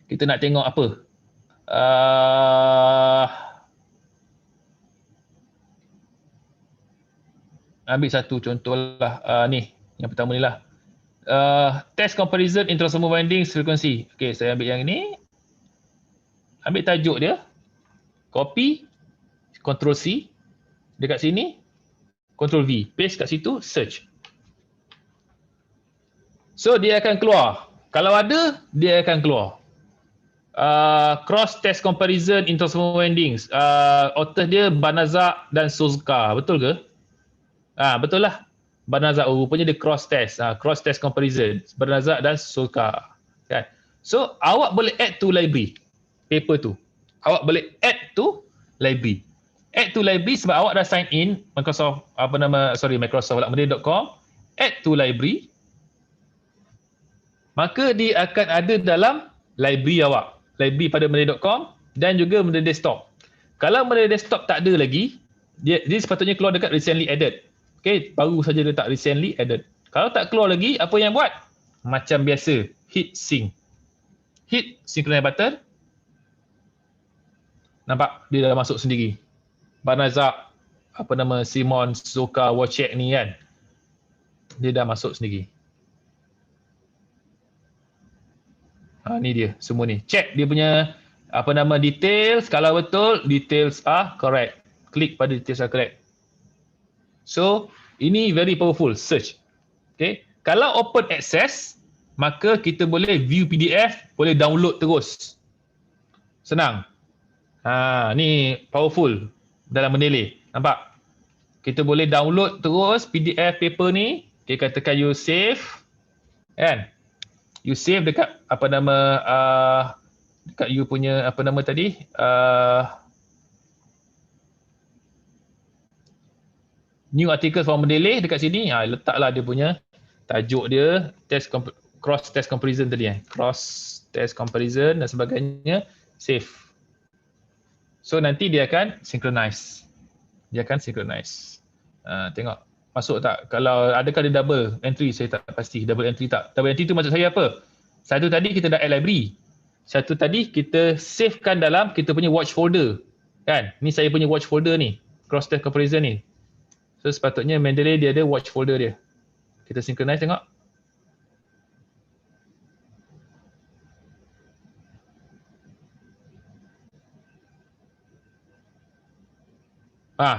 A: kita nak tengok apa? Ambil satu contoh lah. Ni, yang pertama ni lah. Test comparison in transformer windings frequency. Okay, saya ambil yang ini. Ambil tajuk dia. Copy. Ctrl C. Dekat sini. Ctrl V. Paste kat situ. Search. So, dia akan keluar. Kalau ada, dia akan keluar. Cross test comparison in transformer windings. Author dia Banazak dan Sozka. Betul ke? Betul lah. Banazak, rupanya dia cross test. Cross test comparison. Banazak dan Sozka. Kan? So, awak boleh add to library. Paper tu. Awak boleh add to library. Add to library sebab awak dah sign in Microsoft, Mendeley.com. Add to library. Maka dia akan ada dalam library awak. Library pada Mendeley.com dan juga Mendeley desktop. Kalau benda desktop tak ada lagi, dia sepatutnya keluar dekat recently added. Okay, baru saja letak recently added. Kalau tak keluar lagi, apa yang buat? Macam biasa, hit sync. Hit synchronize button. Nampak? Dia dah masuk sendiri. Banazak, Simon, Zoka, Wojciech ni kan. Dia dah masuk sendiri. Ni dia, semua ni. Check dia punya details. Kalau betul, details are correct. Klik pada details are correct. So, ini very powerful, search. Okay. Kalau open access, maka kita boleh view PDF, boleh download terus. Senang. Ni powerful dalam mendelay. Nampak? Kita boleh download terus PDF paper ni. Okay, katakan you save. Kan? You save dekat dekat you punya new article for mendelay dekat sini. Letaklah dia punya tajuk dia, cross test comparison tadi kan. Cross test comparison dan sebagainya. Save. So nanti dia akan synchronize. Tengok masuk tak? Kalau adakah dia double entry, saya tak pasti. Double entry tak? Double entry tu maksud saya apa? Satu tadi kita dah add library. Satu tadi kita savekan dalam kita punya watch folder. Kan? Ni saya punya watch folder ni. Cross test comparison ni. So sepatutnya Mendeley dia ada watch folder dia. Kita synchronize tengok.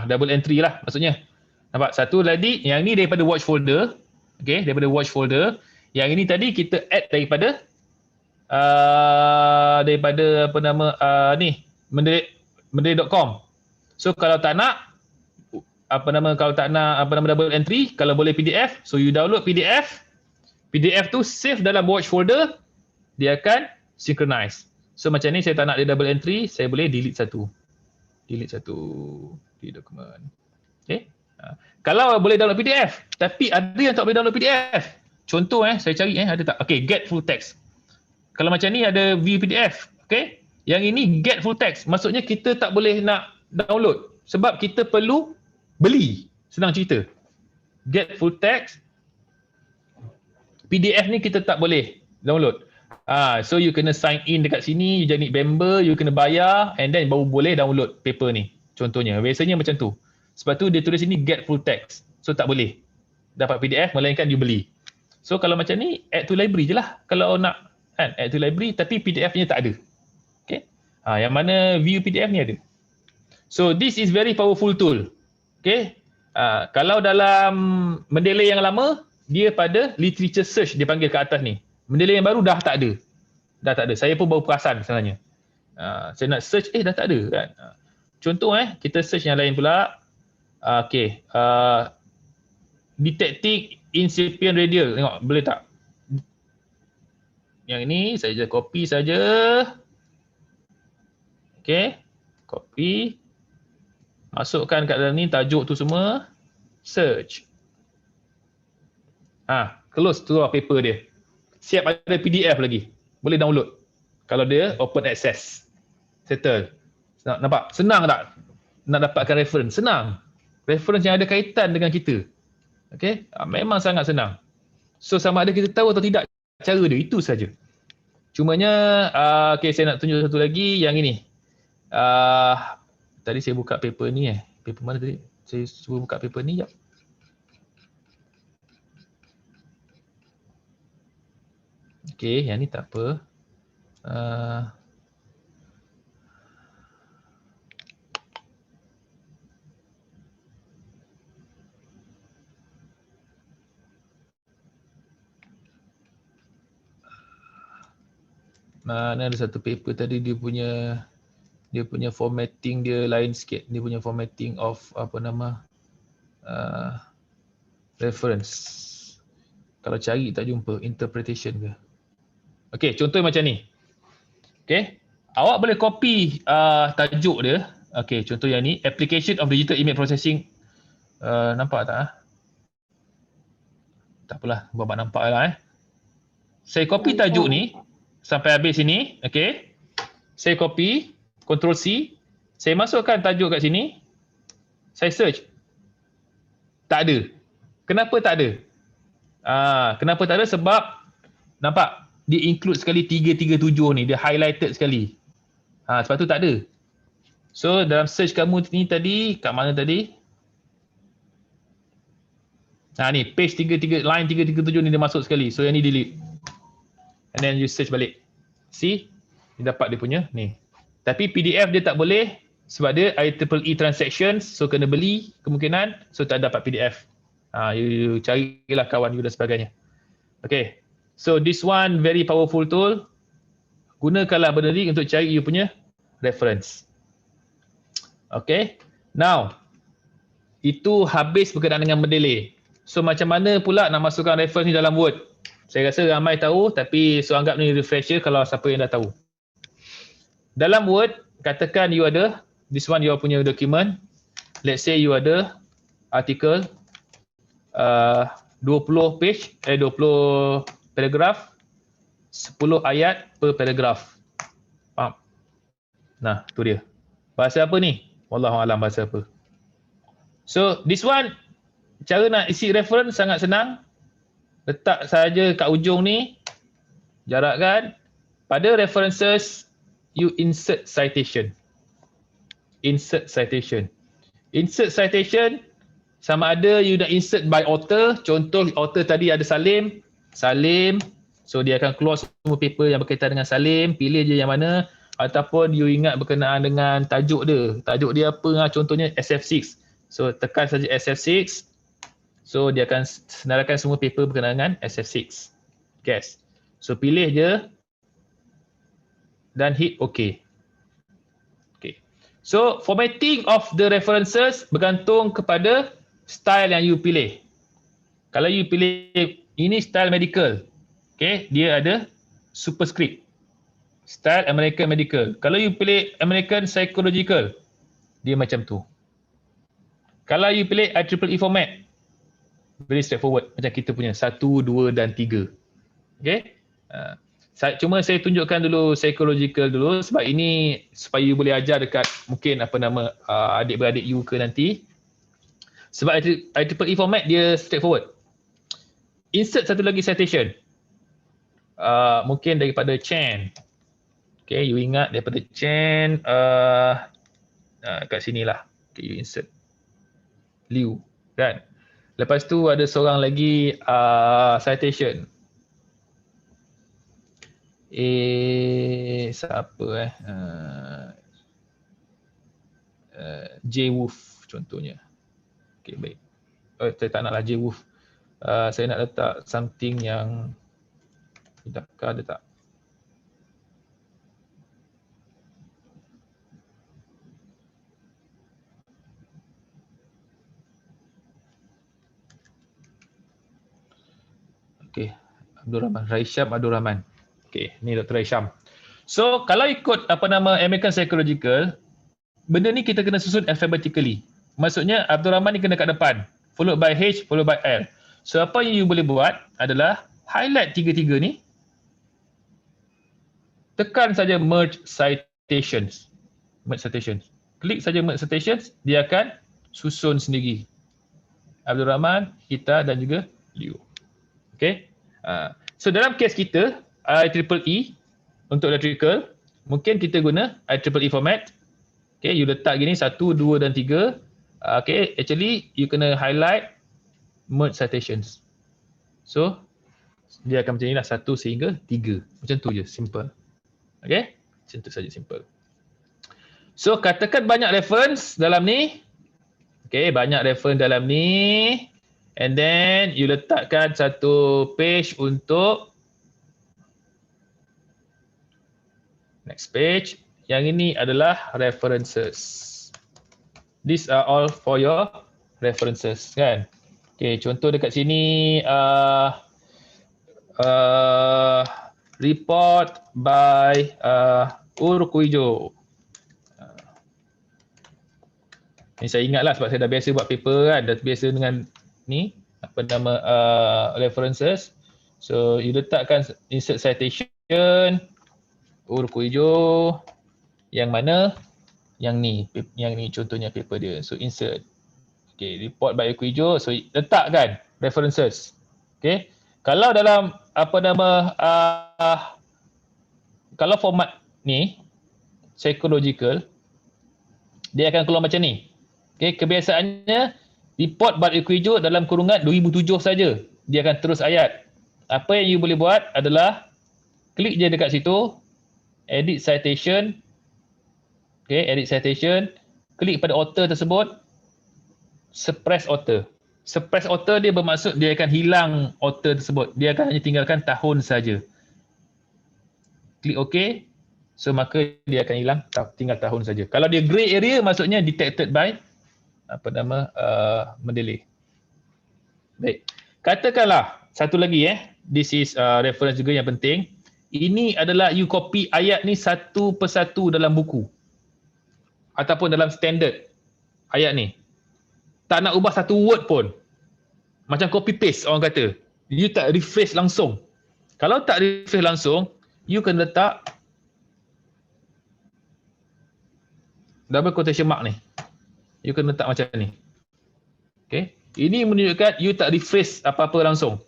A: Double entry lah maksudnya. Nampak? Satu tadi, yang ni daripada watch folder. Okay, daripada watch folder. Yang ini tadi kita add daripada mendeley.com. So kalau tak nak double entry, kalau boleh PDF, so you download PDF. PDF tu save dalam watch folder, dia akan synchronize. So macam ni saya tak nak dia double entry, saya boleh delete satu di dokumen. Okay. Kalau boleh download PDF, tapi ada yang tak boleh download PDF. Contoh saya cari ada tak? Okay, get full text. Kalau macam ni ada view PDF. Okay. Yang ini get full text. Maksudnya kita tak boleh nak download sebab kita perlu beli. Senang cerita. Get full text. PDF ni kita tak boleh download. So you kena sign in dekat sini, you jadi member, you kena bayar and then baru boleh download paper ni. Contohnya, biasanya macam tu. Sebab tu dia tulis sini get full text. So tak boleh dapat PDF melainkan you beli. So kalau macam ni, add to library je lah. Kalau nak add to library tapi PDF-nya tak ada. Okay. Yang mana view PDF ni ada. So this is very powerful tool. Okay. Kalau dalam Mendeley yang lama, dia pada literature search dia panggil ke atas ni. Mendeley yang baru dah tak ada. Saya pun baru perasan sebenarnya. Saya nak search, dah tak ada kan. Contoh kita search yang lain pula. Okay. Detecting incipient radial. Tengok, boleh tak? Yang ini saya je copy saja. Okay. Copy. Masukkan kat dalam ni tajuk tu semua. Search. Close tu paper dia. Siap ada PDF lagi. Boleh download. Kalau dia open access. Settle. Nampak? Senang tak nak dapatkan reference? Senang. Reference yang ada kaitan dengan kita. Okay? Memang sangat senang. So sama ada kita tahu atau tidak cara dia, itu saja. Cumanya, okay, saya nak tunjuk satu lagi. Yang ini. Tadi saya buka paper ni Paper mana tadi? Saya cuba buka paper ni. Sekejap. Okay, yang ni tak apa. Mana ada satu paper tadi dia punya formatting dia lain sikit. Dia punya formatting of reference. Kalau cari tak jumpa, interpretation ke. Okey, contoh macam ni. Okey, awak boleh copy tajuk dia. Okey, contoh yang ni, application of digital image processing. Nampak tak? Tak apalah, buat nampak lah Saya copy tajuk ni sampai habis sini. Okey. Saya copy, Ctrl C. Saya masukkan tajuk kat sini. Saya search. Tak ada. Kenapa tak ada? Kenapa tak ada? Sebab nampak dia include sekali 337 ni, dia highlighted sekali. Sebab tu tak ada. So dalam search kamu ni tadi, kat mana tadi? Ni page 33, line 337 ni dia masuk sekali. So yang ni delete. And then you search balik. See? Dia dapat dia punya ni. Tapi PDF dia tak boleh sebab dia IEEE transactions, so kena beli kemungkinan, so tak dapat PDF. You carilah kawan you dan sebagainya. Okay. So this one very powerful tool. Gunakanlah benda ni untuk cari you punya reference. Okay. Now, itu habis berkenaan dengan mendelay. So macam mana pula nak masukkan reference ni dalam Word? Saya rasa ramai tahu, tapi so anggap ni refresher kalau siapa yang dah tahu. Dalam Word, katakan you ada, this one you punya document. Let's say you ada artikel 20 page, 20 paragraf, 10 ayat per paragraf. Faham? Nah, tu dia. Bahasa apa ni? Wallahualam bahasa apa. So, this one, cara nak isi reference sangat senang. Letak saja kat ujung ni, jarakkan. Pada references, you insert citation. Insert citation. Insert citation, sama ada you nak insert by author. Contoh, author tadi ada Salim. So, dia akan keluar semua paper yang berkaitan dengan Salim. Pilih je yang mana. Ataupun you ingat berkenaan dengan tajuk dia. Tajuk dia apa? Contohnya SF6. So, tekan saja SF6. So, dia akan senaraikan semua paper berkenaan dengan SF6. Guys. So, pilih je. Dan hit OK. Okay. So, formatting of the references bergantung kepada style yang you pilih. Kalau you pilih ini style medical. Okay, dia ada superscript. Style American medical. Kalau you pilih American psychological, dia macam tu. Kalau you pilih IEEE format, very straightforward. Macam kita punya 1, 2 dan 3. Okay. Cuma saya tunjukkan dulu psychological dulu sebab ini supaya you boleh ajar dekat mungkin apa nama adik-beradik you ke nanti. Sebab IEEE format dia straightforward. Insert satu lagi citation. Mungkin daripada Chen. Okay, you ingat daripada Chen kat sinilah. Okay, you insert Liu, kan? Lepas tu ada seorang lagi citation. Siapa J Wolf contohnya. Okay, baik. Saya tak naklah J Wolf. Saya nak letak something yang adakah ada tak? Okay, Raisham Abdul Rahman. Okay, ni Dr. Raisham. So, kalau ikut apa nama American Psychological, benda ni kita kena susun alphabetically. Maksudnya Abdul Rahman ni kena kat depan, followed by H, followed by L. So, apa yang you boleh buat adalah highlight tiga-tiga ni, tekan saja merge citations. Merge citations. Klik saja merge citations, dia akan susun sendiri. Abdul Rahman, kita dan juga Liu. Okay. So dalam kes kita, IEEE untuk electrical, mungkin kita guna IEEE format. Okay, you letak gini 1, 2 dan 3. Okay, actually you kena highlight merge citations. So, dia akan macam inilah 1 sehingga 3. Macam tu je, simple. Okay, macam tu saja simple. So, katakan banyak reference dalam ni. Okay, banyak reference dalam ni. And then, you letakkan satu page untuk next page. Yang ini adalah references. These are all for your references, kan? Okay, contoh dekat sini report by Urkuijo. Ni saya ingatlah sebab saya dah biasa buat paper kan, dah biasa dengan ni apa nama references. So you letakkan insert citation Urkuijo yang mana Yang ni contohnya paper dia. So insert. Okay, report by Equijo. So letakkan references. Okay. Kalau dalam kalau format ni psychological, dia akan keluar macam ni. Okay, kebiasaannya report by Equijo dalam kurungan 2007 saja. Dia akan terus ayat. Apa yang you boleh buat adalah klik je dekat situ, edit citation. Okay, edit citation. Klik pada author tersebut, suppress author. Suppress author dia bermaksud dia akan hilang author tersebut. Dia akan hanya tinggalkan tahun saja. Klik OK. So maka dia akan hilang tinggal tahun saja. Kalau dia grey area maksudnya detected by mendelay. Baik. Katakanlah satu lagi this is reference juga yang penting. Ini adalah you copy ayat ni satu persatu dalam buku ataupun dalam standard ayat ni. Tak nak ubah satu word pun. Macam copy paste orang kata. You tak rephrase langsung. Kalau tak rephrase langsung, you kena letak double quotation mark ni. You kena letak macam ni. Okay. Ini menunjukkan you tak rephrase apa-apa langsung.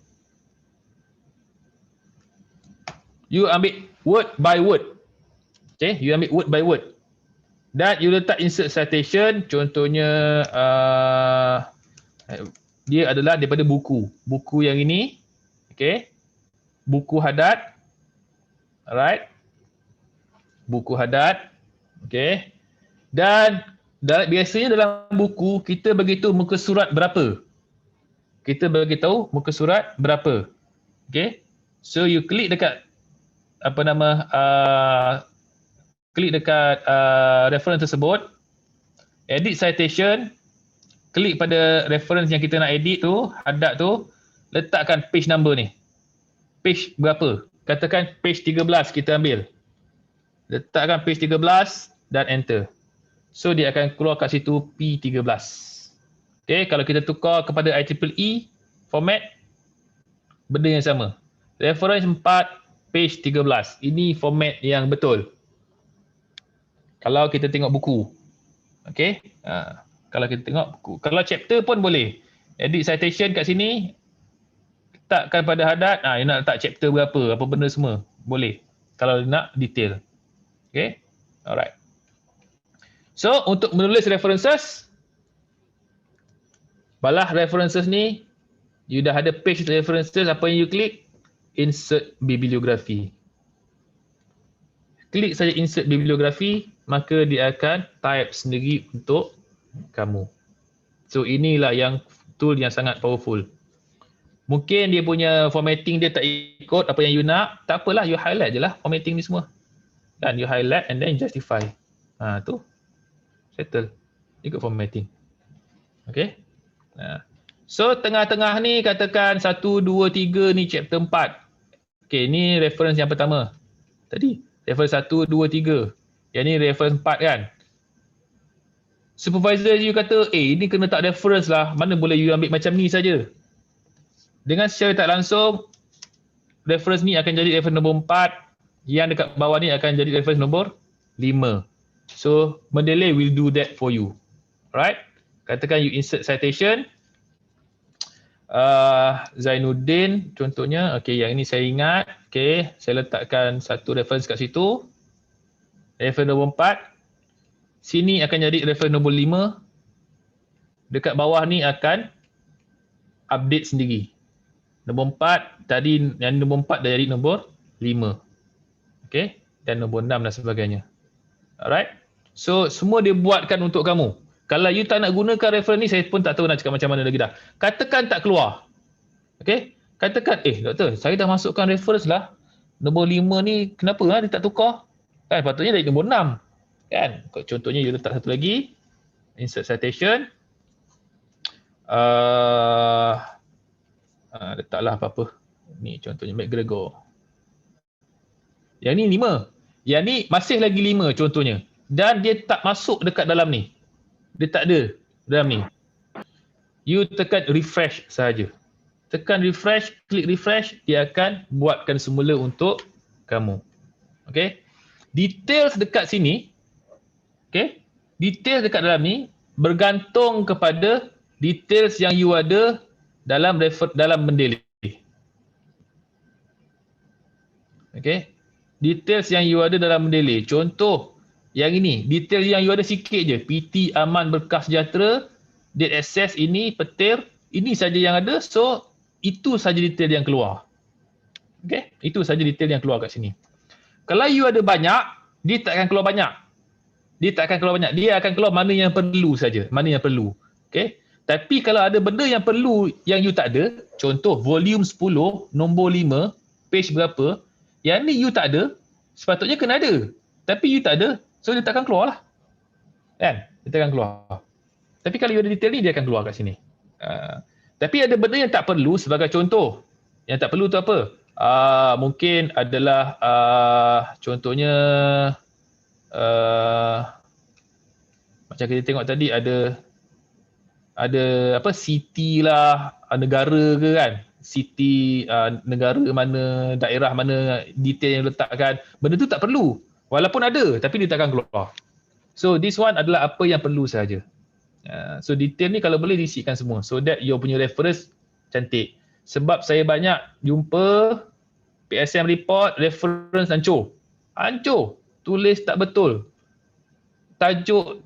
A: You ambil word by word. Okay. You ambil word by word. Dan you letak insert citation. Contohnya dia adalah daripada buku. Buku yang ini. Okay. Buku Haddad. Alright. Buku Haddad. Okay. Dan biasanya dalam buku kita beritahu muka surat berapa. Kita beritahu muka surat berapa. Okay. So you klik dekat reference tersebut, edit citation, klik pada reference yang kita nak edit tu, Haddad tu, letakkan page number ni. Page berapa? Katakan page 13 kita ambil. Letakkan page 13 dan enter. So dia akan keluar kat situ P13. Okay, kalau kita tukar kepada IEEE format, benda yang sama. Reference 4, page 13. Ini format yang betul. Kalau kita tengok buku. Okay. Kalau kita tengok buku. Kalau chapter pun boleh. Edit citation kat sini. Letakkan pada Haddad. You nak letak chapter berapa. Apa benda semua. Boleh. Kalau nak detail. Okay. Alright. So, untuk menulis references. Balah references ni. You dah ada page references. Apa yang you klik? Insert bibliografi. Klik saja insert bibliografi, maka dia akan type sendiri untuk kamu. So inilah yang tool yang sangat powerful. Mungkin dia punya formatting dia tak ikut apa yang you nak, tak apalah, you highlight je lah formatting ni semua. Dan you highlight and then justify. Tu. Settle. Ikut formatting. Okay. So tengah-tengah ni katakan 1, 2, 3 ni chapter 4. Okay, ni reference yang pertama. Tadi. Reference 1, 2, 3. Yang ni reference 4 kan. Supervisor you kata, ini kena tak reference lah. Mana boleh you ambil macam ni saja. Dengan secara tak langsung, reference ni akan jadi reference nombor 4. Yang dekat bawah ni akan jadi reference nombor 5. So, Mendeley will do that for you. Alright. Katakan you insert citation. Zainuddin contohnya. Okay, yang ini saya ingat. Okay, saya letakkan satu reference kat situ. Reference nombor 4. Sini akan jadi reference nombor 5. Dekat bawah ni akan update sendiri. Nombor 4, tadi yang nombor 4 dah jadi nombor 5. Okay, dan nombor 6 dan sebagainya. Alright. So, semua dia buatkan untuk kamu. Kalau you tak nak gunakan reference ni, saya pun tak tahu nak cakap macam mana lagi dah. Katakan tak keluar. Okay. Katakan, doktor, saya dah masukkan reference lah. Nombor 5 ni, kenapa dia tak tukar? Kan, patutnya dari nombor 6. Kan. Contohnya, you letak satu lagi. Insert citation. Letaklah apa-apa. Ni contohnya, McGregor. Yang ni 5. Yang ni masih lagi 5 contohnya. Dan dia tak masuk dekat dalam ni. Dia tak ada dalam ni. You tekan refresh sahaja. Tekan refresh, klik refresh, dia akan buatkan semula untuk kamu. Okay. Details dekat sini. Okay. detail dekat dalam ni bergantung kepada details yang you ada dalam dalam mendeleh. Okay. Details yang you ada dalam mendeleh. Contoh yang ini, detail yang you ada sikit je. PT Aman Berkah Sejahtera, date access ini, petir, ini saja yang ada. So, itu saja detail yang keluar. Okay. Itu saja detail yang keluar kat sini. Kalau you ada banyak, dia tak akan keluar banyak. Dia tak akan keluar banyak. Dia akan keluar mana yang perlu saja. Mana yang perlu. Okay. Tapi kalau ada benda yang perlu yang you tak ada, contoh volume 10, nombor 5, page berapa, yang ni you tak ada, sepatutnya kena ada. Tapi you tak ada, so dia tak akan keluar lah. Kan? Dia tak akan keluar. Tapi kalau you ada detail ni, dia akan keluar kat sini. Tapi ada benda yang tak perlu, sebagai contoh. Yang tak perlu tu apa? Mungkin adalah contohnya macam kita tengok tadi ada apa city lah, negara ke kan, city, negara mana, daerah mana, detail yang letakkan, benda tu tak perlu walaupun ada tapi dia takkan keluar. So this one adalah apa yang perlu sahaja. So detail ni kalau boleh diisikan semua so that your punya reference cantik. Sebab saya banyak jumpa PSM report reference hancur, tulis tak betul, tajuk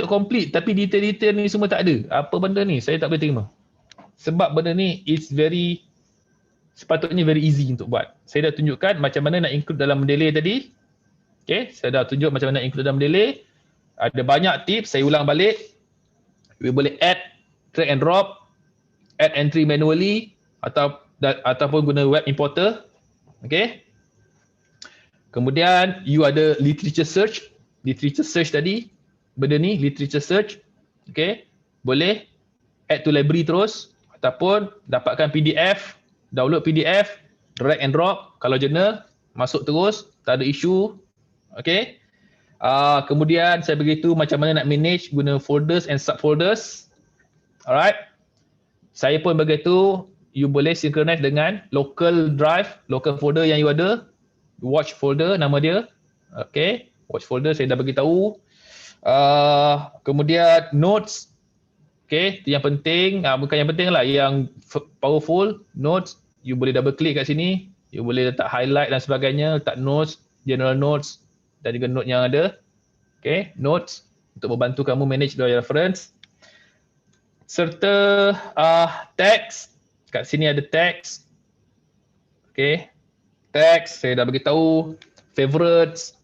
A: complete tapi detail-detail ni semua tak ada. Apa benda ni? Saya tak boleh terima. Sebab benda ni sepatutnya very easy untuk buat. Saya dah tunjukkan macam mana nak include dalam mendeleh tadi. Okay, saya dah tunjuk macam mana nak include dalam mendeleh. Ada banyak tips, saya ulang balik. We boleh add, drag and drop, add entry manually ataupun guna web importer. Okay. Kemudian you ada literature search tadi. Benda ni literature search. Okay. Boleh add to library terus ataupun dapatkan PDF, download PDF, drag and drop. Kalau journal, masuk terus, tak ada isu. Okay. Kemudian saya beritahu macam mana nak manage guna folders and subfolders. Alright. Saya pun begitu. You boleh synchronize dengan local drive, local folder yang you ada. Watch folder nama dia. Okay. Watch folder saya dah bagi tahu. Kemudian notes. Okay. Itu yang penting. Bukan yang penting lah. Yang powerful. Notes. You boleh double click kat sini. You boleh letak highlight dan sebagainya. Letak notes. General notes. Dan juga note yang ada. Okay. Notes. Untuk membantu kamu manage your reference. Serta text. Kat sini ada text. Okay. Text. Saya dah beritahu. Favorites.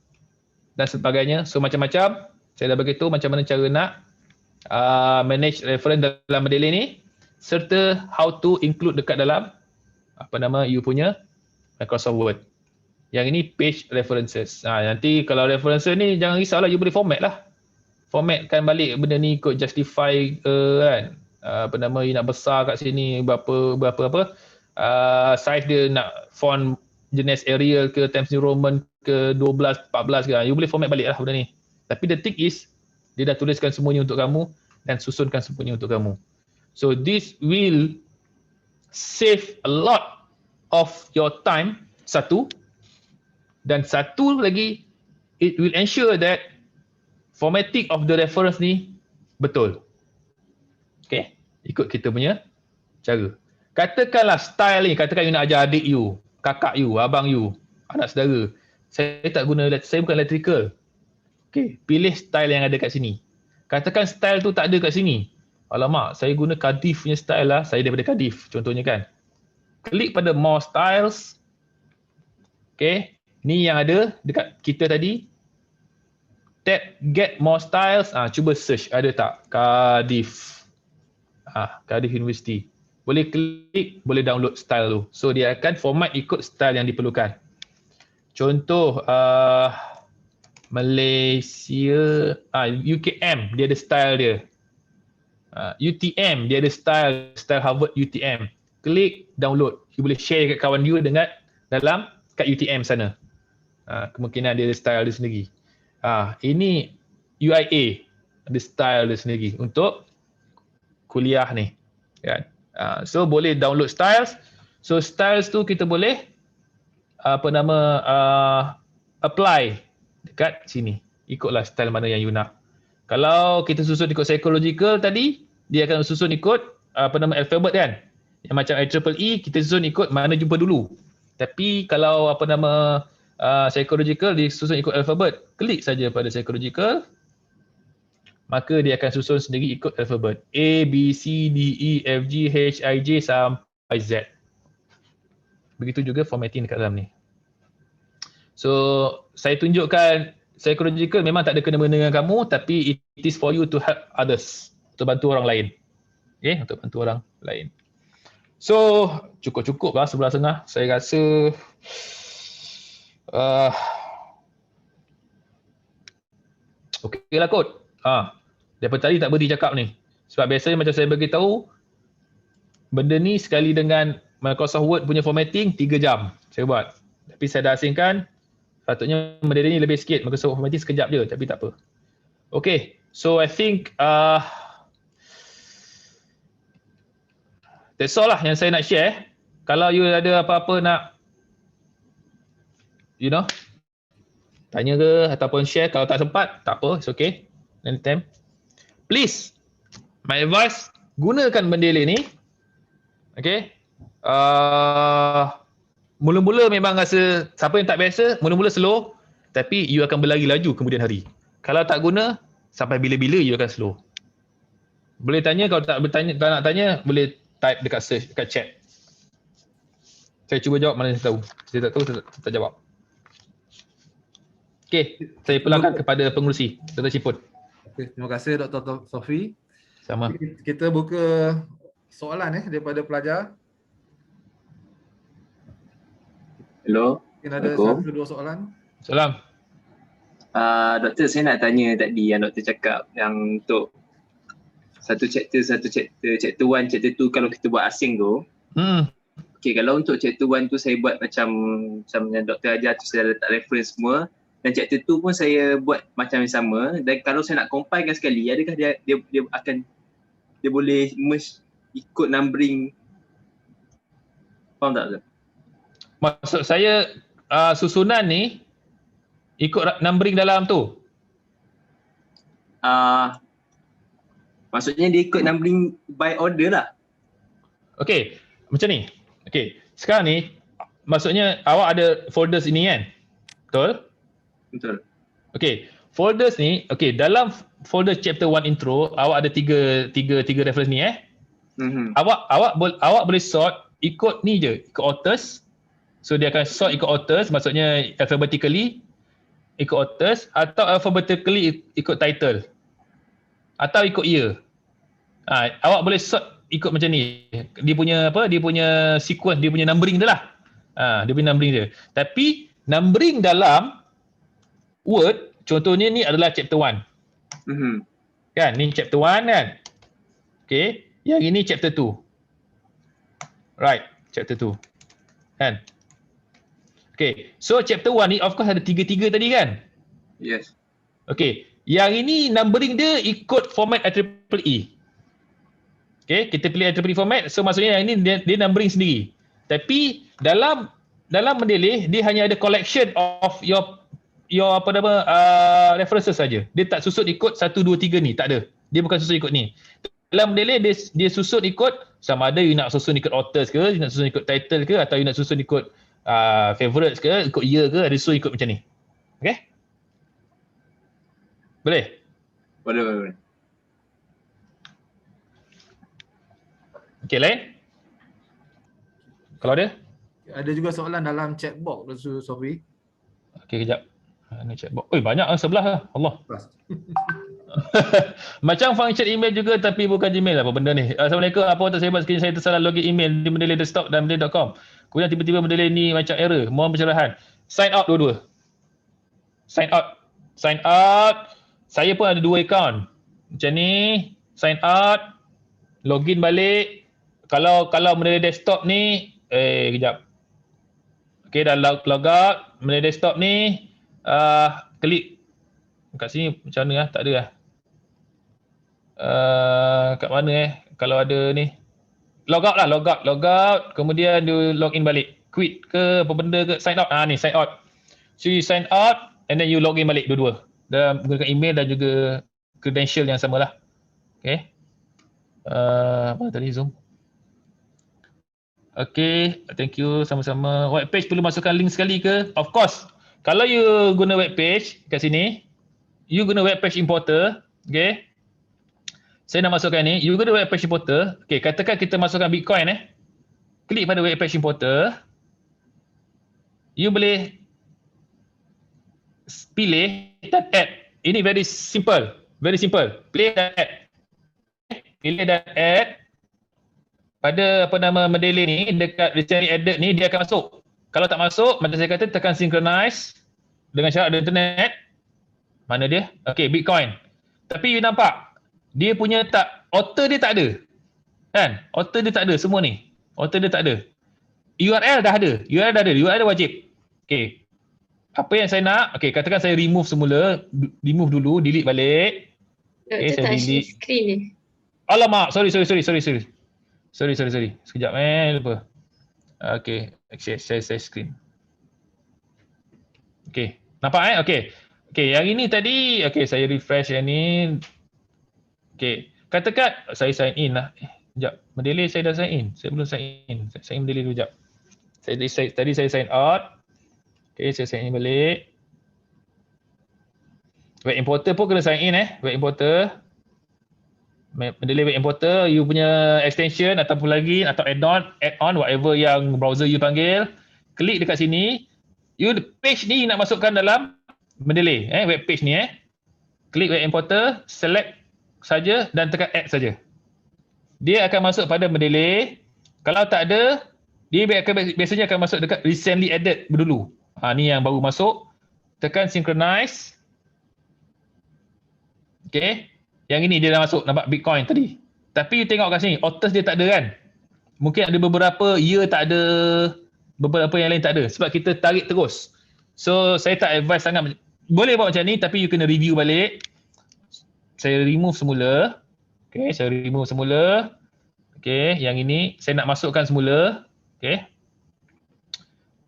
A: Dan sebagainya. So macam-macam. Saya dah beritahu macam mana cara nak manage reference dalam mendeleh ni. Serta how to include dekat dalam you punya Microsoft Word. Yang ini page references. Nanti kalau references ni jangan risaulah, you boleh format lah. Formatkan balik benda ni ikut justify kan. You nak besar kat sini berapa size dia, nak font jenis Arial ke Times New Roman ke 12, 14 ke. You boleh format balik lah benda ni. Tapi the thing is, dia dah tuliskan semuanya untuk kamu dan susunkan semuanya untuk kamu. So this will save a lot of your time, satu. Dan satu lagi, it will ensure that formatting of the reference ni betul. Okay, ikut kita punya cara. Katakanlah style ni, katakan you nak ajar adik you, kakak you, abang you, anak saudara. Saya bukan electrical. Okay, pilih style yang ada kat sini. Katakan style tu tak ada kat sini. Alamak, saya guna Cardiff punya style lah, saya daripada Cardiff contohnya kan. Klik pada more styles. Okay, ni yang ada dekat kita tadi. Tab get more styles. Cuba search ada tak Cardiff. Cardiff University. Boleh klik, boleh download style tu. So dia akan format ikut style yang diperlukan. Contoh Malaysia, UKM dia ada style dia. UTM dia ada style Harvard UTM. Klik download. You boleh share kat kawan you dengan dalam kat UTM sana. Kemungkinan dia ada style dia sendiri. Ini UIA ada style dia sendiri untuk kuliah ni. Kan? So boleh download styles. So styles tu kita boleh apply dekat sini. Ikutlah style mana yang you nak. Kalau kita susun ikut psychological tadi, dia akan susun ikut alphabet kan. Yang macam IEEE, kita susun ikut mana jumpa dulu. Tapi kalau psychological, dia susun ikut alphabet. Klik saja pada psychological, maka dia akan susun sendiri ikut alphabet. A, B, C, D, E, F, G, H, I, J sampai Z. Begitu juga formatting dekat dalam ni. So, saya tunjukkan psychological memang tak ada kena-mena dengan kamu, tapi it is for you to help others. Untuk bantu orang lain. Okay, untuk bantu orang lain. So, cukup-cukup lah 11.5. Saya rasa okey lah kot. Daripada tadi tak berhenti cakap ni. Sebab biasanya macam saya beritahu, benda ni sekali dengan Microsoft Word punya formatting 3 jam saya buat. Tapi saya dah asingkan, patutnya benda ni lebih sikit. Microsoft formatting sekejap je, tapi tak apa. Okay, so I think that's all lah yang saya nak share. Kalau you ada apa-apa nak tanya ke ataupun share, kalau tak sempat, tak apa, it's okay. Anytime. Please, my advice, gunakan Mendeley ni. Okay. Mula-mula memang rasa, siapa yang tak biasa, mula-mula slow, tapi you akan berlari laju kemudian hari. Kalau tak guna, sampai bila-bila you akan slow. Boleh tanya, kalau tak nak tanya, boleh type dekat search, dekat chat. Saya cuba jawab mana saya tahu. Saya tak tahu, saya tak jawab. Okey, saya pulangkan kepada pengurusi, Dr. Ciput.
C: Okay, terima kasih Dr. Sofi.
A: Sama.
C: Kita buka soalan daripada pelajar.
D: Hello.
C: Mungkin ada 1-2 soalan.
A: Salam.
D: Doktor, saya nak tanya tadi yang doktor cakap yang untuk satu chapter, chapter 1, chapter 2 kalau kita buat asing tu. Okay, kalau untuk chapter 1 tu saya buat macam yang doktor ajar tu, saya letak reference semua. Dan chapter 2 pun saya buat macam yang sama. Dan kalau saya nak compilekan sekali, adakah dia boleh merge ikut numbering? Faham tak?
A: Maksud saya susunan ni ikut numbering dalam tu.
D: Maksudnya dia ikut numbering by order lah.
A: Okey, macam ni. Okey, sekarang ni maksudnya awak ada folders ini kan? Betul?
D: Betul.
A: Okey, folders ni, dalam folder chapter 1 intro, awak ada tiga reference ni Awak boleh sort ikut ni je, ikut authors. So dia akan sort ikut authors, maksudnya alphabetically ikut authors, atau alphabetically ikut title, atau ikut year. Awak boleh sort ikut macam ni. Dia punya sequence, dia punya numbering dia lah. Dia punya numbering dia. Tapi numbering dalam Word, contohnya ni adalah chapter 1. Kan, ni chapter 1 kan. Okay, yang ini chapter 2. Right, chapter 2. Kan. Okay, so chapter 1 ni of course ada 3 tadi kan.
D: Yes.
A: Okay, yang ini numbering dia ikut format IEEE. Okay, kita pilih IEEE format, so maksudnya yang ini dia numbering sendiri. Tapi dalam Mendeley, dia hanya ada collection of your references saja. Dia tak susun ikut 1, 2, 3 ni, tak ada. Dia bukan susun ikut ni. Dalam Mendeley dia susun ikut sama ada you nak susun ikut authors ke, you nak susun ikut title ke, atau you nak susun ikut favorites ke, ikut year ke, ada susun ikut macam ni. Okay? Boleh?
D: Boleh.
A: Okay, lain? Kalau ada?
C: Ada juga soalan dalam chat box Dr. Sofi.
A: Okay, kejap. Ni chat box. Oi, banyak sebelah lah. Allah. Macam function email juga tapi bukan Gmail. Apa benda ni? Assalamualaikum. Apa untuk saya buat sekali saya tersalah login email di Mendeley desktop dan mendeley.com. Kemudian tiba-tiba Mendeley ni macam error. Mohon pencerahan. Sign out dua-dua. Sign out. Saya pun ada 2 account. Macam ni. Sign out. Login balik. Kalau Mendeley desktop ni. Kejap. Okay, dah log out. Mendeley desktop ni. Klik kat sini macam mana tak ada lah. Kat mana kalau ada ni, log out, kemudian dia log in balik, quit ke apa benda ke, sign out. Ni sign out, so you sign out and then you log in balik dua-dua dan menggunakan email dan juga credential yang sama lah. Okay. Apa tadi Zoom? Okay, thank you sama-sama. Web page perlu masukkan link sekali ke? Of course. Kalau you guna web page kat sini, you guna web page importer, okay. Saya nak masukkan ni, you guna web page importer. Okay, katakan kita masukkan Bitcoin Klik pada web page importer. You boleh pilih dan add. Ini very simple. Very simple. Pilih dan add. Pilih dan add. Pada Mendeley ni, dekat recently added ni, dia akan masuk. Kalau tak masuk, macam saya kata, tekan synchronize dengan syarat ada internet. Mana dia? Okay, Bitcoin. Tapi you nampak, dia punya author dia tak ada. Kan? Author dia tak ada semua ni. Author dia tak ada. URL dah ada. URL dah wajib. Okay. Apa yang saya nak, okay, katakan saya remove semula. Remove dulu, delete balik. Okay, saya delete.
B: Screen ni.
A: Alamak, sorry. Sekejap lupa. Okay, share screen. Okay, nampak Okay, yang ini tadi, okay, saya refresh yang ni. Okay, katakan saya sign in lah. Sekejap, Mendeley saya dah sign in. Saya belum sign in. Saya Mendeley dulu sekejap. Tadi saya sign out. Okay, saya sign in balik. Web importer pun kena sign in Web importer. Mendeley web importer, you punya extension ataupun login atau add-on, whatever yang browser you panggil. Klik dekat sini. You page ni nak masukkan dalam Mendeley, web page ni Klik web importer, select saja dan tekan add saja. Dia akan masuk pada Mendeley. Kalau tak ada, dia biasanya akan masuk dekat recently added dulu. Ni yang baru masuk. Tekan synchronize. Okay. Yang ini dia dah masuk, nampak Bitcoin tadi. Tapi you tengok kat sini, authors dia tak ada kan? Mungkin ada beberapa year tak ada, beberapa yang lain tak ada. Sebab kita tarik terus. So, saya tak advise sangat. Boleh buat macam ni, tapi you kena review balik. Saya remove semula. Okay, saya remove semula. Okay, yang ini saya nak masukkan semula. Okay.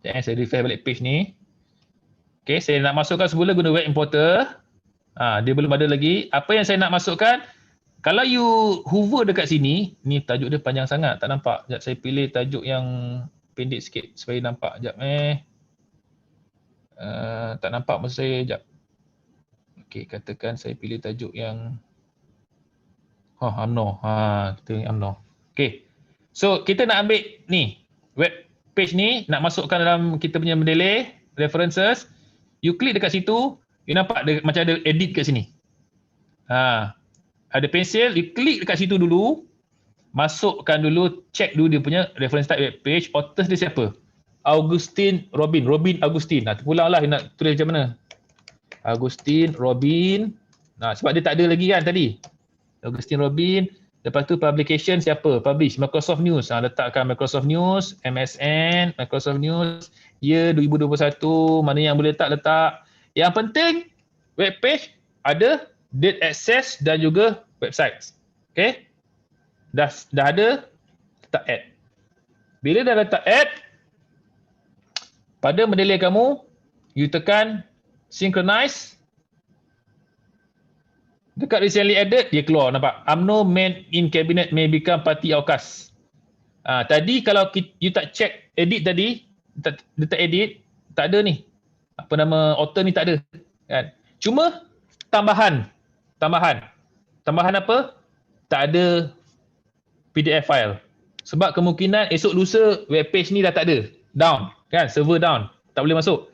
A: Saya refresh balik page ni. Okay, saya nak masukkan semula guna web importer. Dia belum ada lagi. Apa yang saya nak masukkan, kalau you hover dekat sini, ni tajuk dia panjang sangat, tak nampak. Sekejap saya pilih tajuk yang pendek sikit supaya nampak. Sekejap tak nampak maksud saya, sekejap. Okey, katakan saya pilih tajuk yang UMNO. Kita UMNO. Okey. So kita nak ambil ni, web page ni, nak masukkan dalam kita punya Mendeley references. You klik dekat situ. You nampak macam ada edit kat sini. Ada pensil, you klik dekat situ dulu. Masukkan dulu, check dulu dia punya reference type web page. Authors dia siapa? Augustine Robin. Robin Augustine. Terpulang lah nak tulis macam mana. Augustine Robin. Sebab dia tak ada lagi kan tadi. Augustine Robin. Lepas tu publication siapa? Publish. Microsoft News. Letakkan Microsoft News, MSN, Microsoft News. Year 2021. Mana yang boleh letak. Yang penting, web page ada date access dan juga website. Okay? Dah ada, letak add. Bila dah letak add, pada Mendeley kamu, you tekan synchronize. Dekat recently added, dia keluar, nampak? UMNO man in cabinet may become party AUKUS. Tadi kalau you tak check edit tadi, tak edit, tak ada ni. Author ni tak ada kan. Cuma tambahan apa? Tak ada PDF file. Sebab kemungkinan esok lusa web page ni dah tak ada. Down kan, server down. Tak boleh masuk.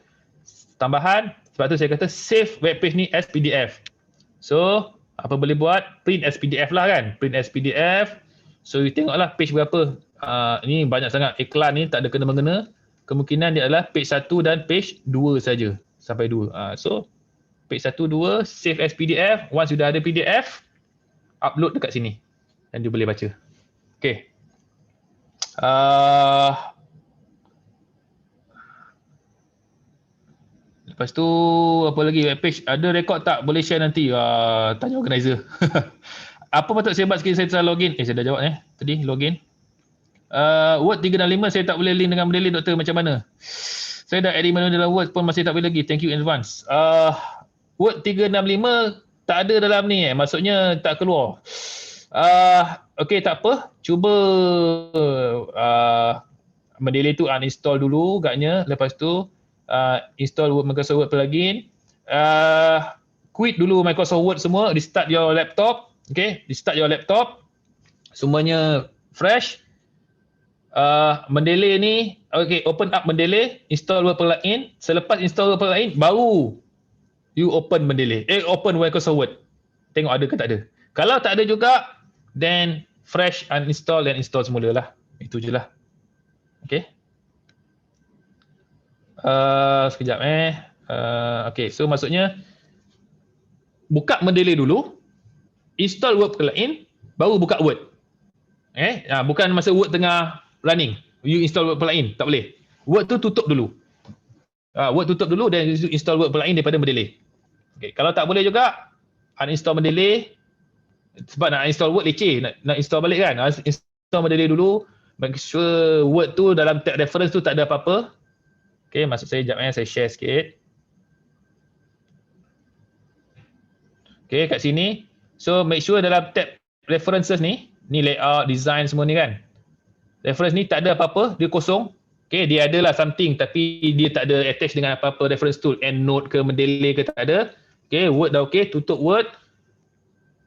A: Tambahan, sebab tu saya kata save web page ni as PDF. So, apa boleh buat? Print as PDF lah kan. Print as PDF. So, you tengoklah page berapa. Ni banyak sangat iklan ni, tak ada kena-mengena. Kemungkinan dia adalah page 1 dan page 2 saja. Sampai 2. So, page 1, 2, save as PDF. Once sudah ada PDF, upload dekat sini. Dan dia boleh baca. Okay. Lepas tu, apa lagi? Web page ada rekod tak? Boleh share nanti. Tanya organizer. Apa patut saya buat sekali saya telah login? Saya dah jawab tadi, login. Word 365 saya tak boleh link dengan Mendeley, doktor, macam mana? Saya dah edit manual dalam Word pun masih tak boleh lagi. Thank you in advance. Word 365 tak ada dalam ni maksudnya tak keluar. Okay, tak apa. Cuba mendelete tu uninstall dulu agaknya. Lepas tu install Microsoft Word plugin. Quit dulu Microsoft Word semua. Restart your laptop. Okay, restart your laptop. Semuanya fresh. Mendelete ni, okay, open up Mendelete, install Word plugin. Selepas install Word plugin, baru you open Mendelete. Open Microsoft Word. Tengok ada ke tak ada. Kalau tak ada juga, then fresh uninstall dan install semula lah. Itu je lah. Okay. Sekejap okay, so maksudnya buka Mendelete dulu, install Word plugin, baru buka Word. Bukan masa Word tengah running, you install Word plugin, tak boleh. Word tu tutup dulu. Word tutup dulu dan install Word plugin daripada Mendelete. Okay, kalau tak boleh juga, uninstall Mendelete. Sebab nak install Word leceh, nak install balik kan. Install Mendelete dulu, make sure Word tu dalam tab reference tu tak ada apa-apa. Okay, maksud saya sekejap saya share sikit. Okay, kat sini. So make sure dalam tab references ni layout, design semua ni kan. Reference ni tak ada apa-apa, dia kosong. Okay, dia adalah something tapi dia tak ada attach dengan apa-apa reference tool. EndNote ke Mendelete ke tak ada. Okay, Word dah okay, tutup Word.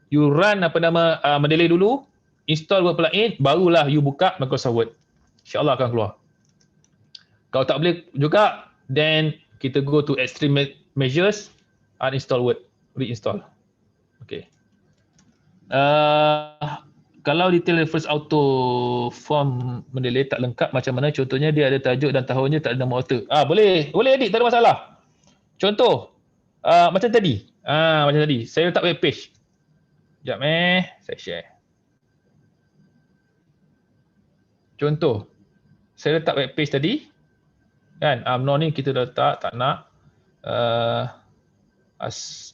A: You run Mendelete dulu, install Word plugin, barulah you buka Microsoft Word. InsyaAllah akan keluar. Kalau tak boleh juga, then kita go to extreme measures, uninstall Word, reinstall. Okay. Kalau detail reference auto form Mendelete tak lengkap macam mana? Contohnya dia ada tajuk dan tahunnya tak ada nama author. Boleh edit, tak ada masalah. Contoh, macam tadi. Macam tadi, saya letak web page. Sekejap saya share. Contoh, saya letak web page tadi. Kan, UMNO ni kita dah letak, tak nak.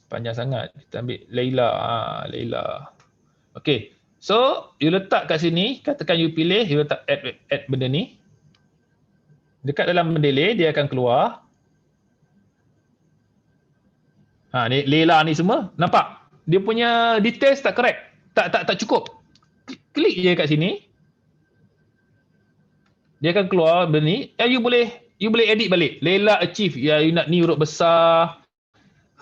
A: Panjang sangat. Kita ambil Leila. Leila. Okay, so you letak kat sini, katakan you pilih, you letak add benda ni. Dekat dalam Mendelete, dia akan keluar. Ni Leila ni semua, nampak? Dia punya details tak correct, tak cukup. Klik je kat sini, dia akan keluar benda ni. You boleh edit balik. Leila achieve, you nak ni huruf besar,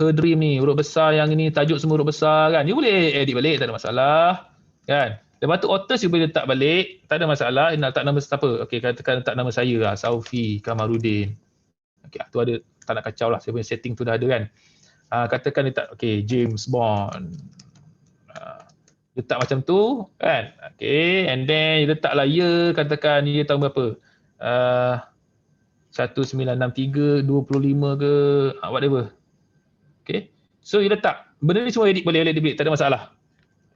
A: her dream ni huruf besar, yang ini tajuk semua huruf besar kan. You boleh edit balik, tak ada masalah kan. Lepas tu authors you boleh letak balik, tak ada masalah. Nak letak nama siapa? Okay, katakan letak nama saya lah, Saufi Kamarudin. Okay, tu ada, tak nak kacau lah, saya punya setting tu dah ada kan. Katakan letak, okay, James Bond. Letak macam tu kan. Okay, and then letaklah year, katakan year tahun berapa. 1963, 25 ke, whatever. Okay, so you letak. Benda ni semua edit boleh, tak ada masalah.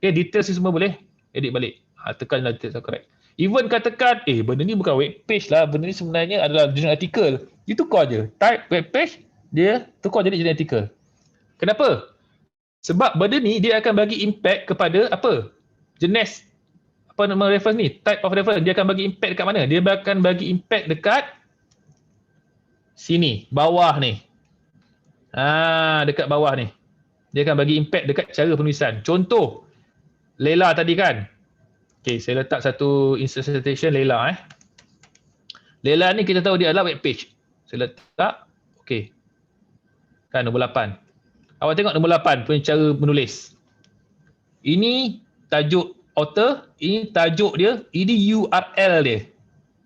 A: Okay, details ni semua boleh edit balik. Tekanlah details correct. Even katakan, benda ni bukan web page lah, benda ni sebenarnya adalah jurnal artikel. You tukar je. Type web page, dia tukar jadi jurnal artikel. Kenapa? Sebab benda ni dia akan bagi impact kepada apa? Jenis reference ni, type of reference. Dia akan bagi impact dekat mana? Dia akan bagi impact dekat sini, bawah ni. Dekat bawah ni. Dia akan bagi impact dekat cara penulisan. Contoh, Leila tadi kan. Okay, saya letak satu insert citation Leila. Leila ni kita tahu dia adalah web page. Saya letak, okay. Kan nombor 8. Awak tengok nombor 8 punya cara menulis. Ini tajuk author, ini tajuk dia, ini URL dia.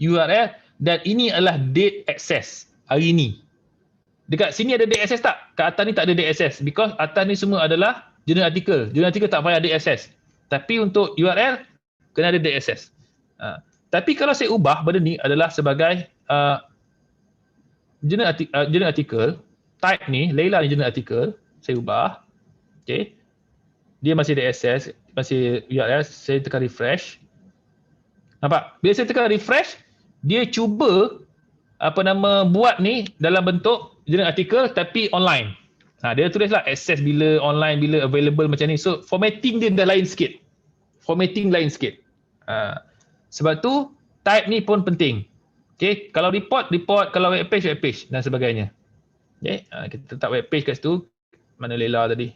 A: URL dan ini adalah date access hari ni. Dekat sini ada date access tak? Kat atas ni tak ada date access because atas ni semua adalah jurnal artikel. Jurnal artikel tak payah date access. Tapi untuk URL kena ada date access. Tapi kalau saya ubah benda ni adalah sebagai jurnal artikel, type ni, Leila ni jurnal artikel, saya ubah. Okay. Dia masih ada access, masih URL, saya tekan refresh. Nampak? Bila saya tekan refresh, dia cuba buat ni dalam bentuk jurnal artikel tapi online. Dia tulislah access bila, online bila, available macam ni. So formatting dia dah lain sikit. Sebab tu type ni pun penting. Okay, kalau report, kalau web page dan sebagainya. Okay, kita letak web page kat situ. Mana Leila tadi?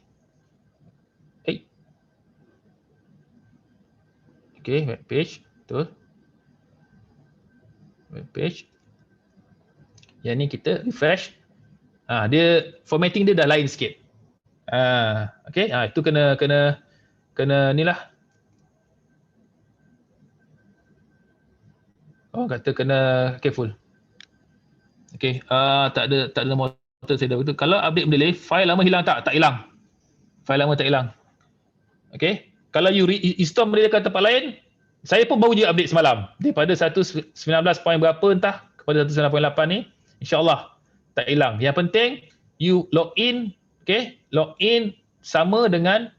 A: Okay, web page. Betul. Web page. Yang ni kita refresh. Dia formatting dia dah lain sikit. Okay, itu kena ni lah. Oh, kata kena careful. Okay, tak ada motor saya dah betul. Kalau update mendelay, file lama hilang tak? Tak hilang. File lama tak hilang. Okay, kalau you install mendelay ke tempat lain, saya pun baru je update semalam. Daripada 119 point berapa entah kepada 198 ni, insyaAllah tak hilang. Yang penting, you log in, okay, log in sama dengan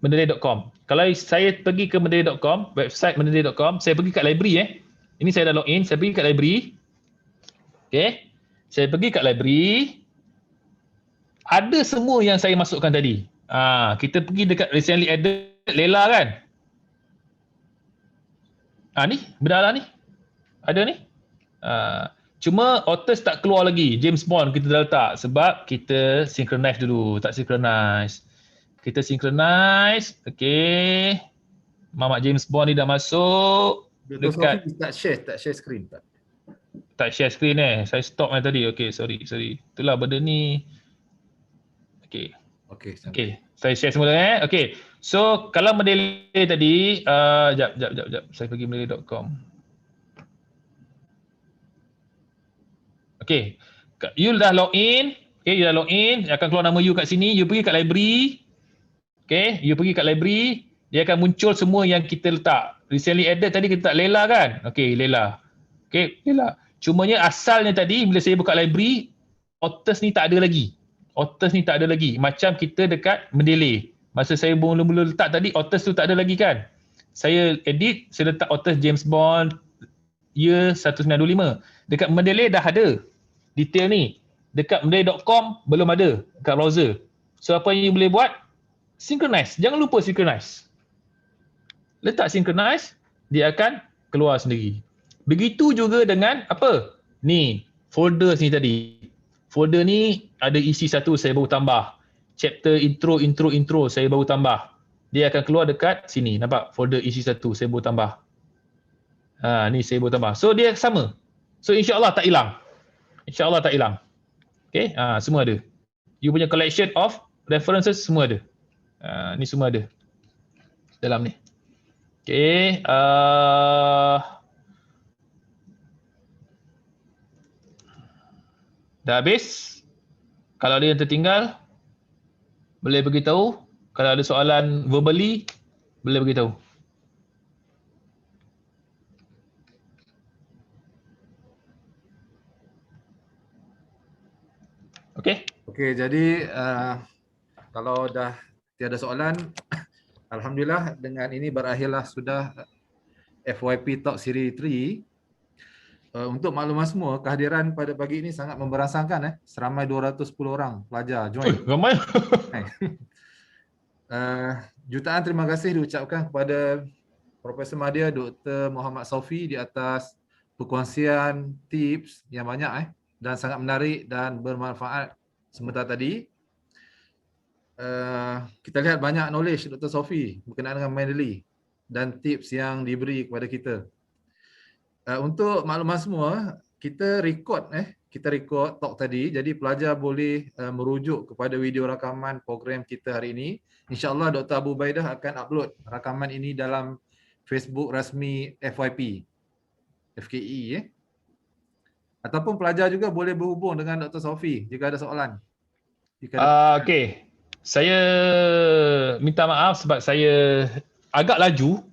A: mendelay.com. Kalau saya pergi ke mendelay.com, website mendelay.com, saya pergi kat library Ini saya dah log in, saya pergi kat library. Okay. Saya pergi kat library. Ada semua yang saya masukkan tadi. Kita pergi dekat recently added Lela kan? Ni, benar lah ni. Ada ni. Cuma authors tak keluar lagi. James Bond kita dah letak sebab kita synchronize dulu. Tak synchronize. Kita synchronize. Okay. Mamak James Bond ni dah masuk.
C: Dr.
A: Dekat
C: Sophie tak share screen tak?
A: Tak share screen Saya stop tadi. Okay, sorry. Itulah benda ni. Okay. Okay. Saya share semula Okay. So, kalau mendelay tadi, jap. Saya pergi mendelay.com. Okay. You dah log in. Okay, you dah log in. Akan keluar nama you kat sini. You pergi kat library. Okay, you pergi kat library. Dia akan muncul semua yang kita letak. Recently added tadi kita letak Lela kan? Okay, Lela. Okay, Lela. Cumanya asalnya tadi bila saya buka library, authors ni tak ada lagi. Macam kita dekat mendelay. Masa saya mula-mula letak tadi, authors tu tak ada lagi kan? Saya edit, saya letak authors James Bond year 1925. Dekat mendelay dah ada detail ni. Dekat mendelay.com belum ada dekat browser. So apa yang you boleh buat? Synchronize. Jangan lupa synchronize. Letak synchronize, dia akan keluar sendiri. Begitu juga dengan apa? Ni, folders ni tadi. Folder ni ada isi satu saya baru tambah. Chapter intro saya baru tambah. Dia akan keluar dekat sini. Nampak? Folder isi satu saya baru tambah. Ni saya baru tambah. So dia sama. So insya-Allah tak hilang. Okay? Semua ada. You punya collection of references semua ada. Ni semua ada. Dalam ni. Okay. Dah habis. Kalau ada yang tertinggal, boleh beritahu. Kalau ada soalan verbally, boleh beritahu. Okay.
C: Okey, jadi kalau dah tiada soalan, alhamdulillah dengan ini berakhirlah sudah FYP Talk Siri 3. Untuk makluman semua, kehadiran pada pagi ini sangat memberangsangkan seramai 210 orang pelajar join.
A: Ramai.
C: Jutaan terima kasih diucapkan kepada Profesor Madya Dr. Muhammad Sophie di atas perkongsian tips yang banyak dan sangat menarik dan bermanfaat sebentar tadi. Kita lihat banyak knowledge Dr. Sophie berkenaan dengan Mendeley dan tips yang diberi kepada kita. Untuk makluman semua, kita record talk tadi, jadi pelajar boleh merujuk kepada video rakaman program kita hari ini. InsyaAllah Dr. Abu Ubaidah akan upload rakaman ini dalam Facebook rasmi FYP, FKE. Ataupun pelajar juga boleh berhubung dengan Dr. Sophie jika ada soalan.
A: Okay. Saya minta maaf sebab saya agak laju.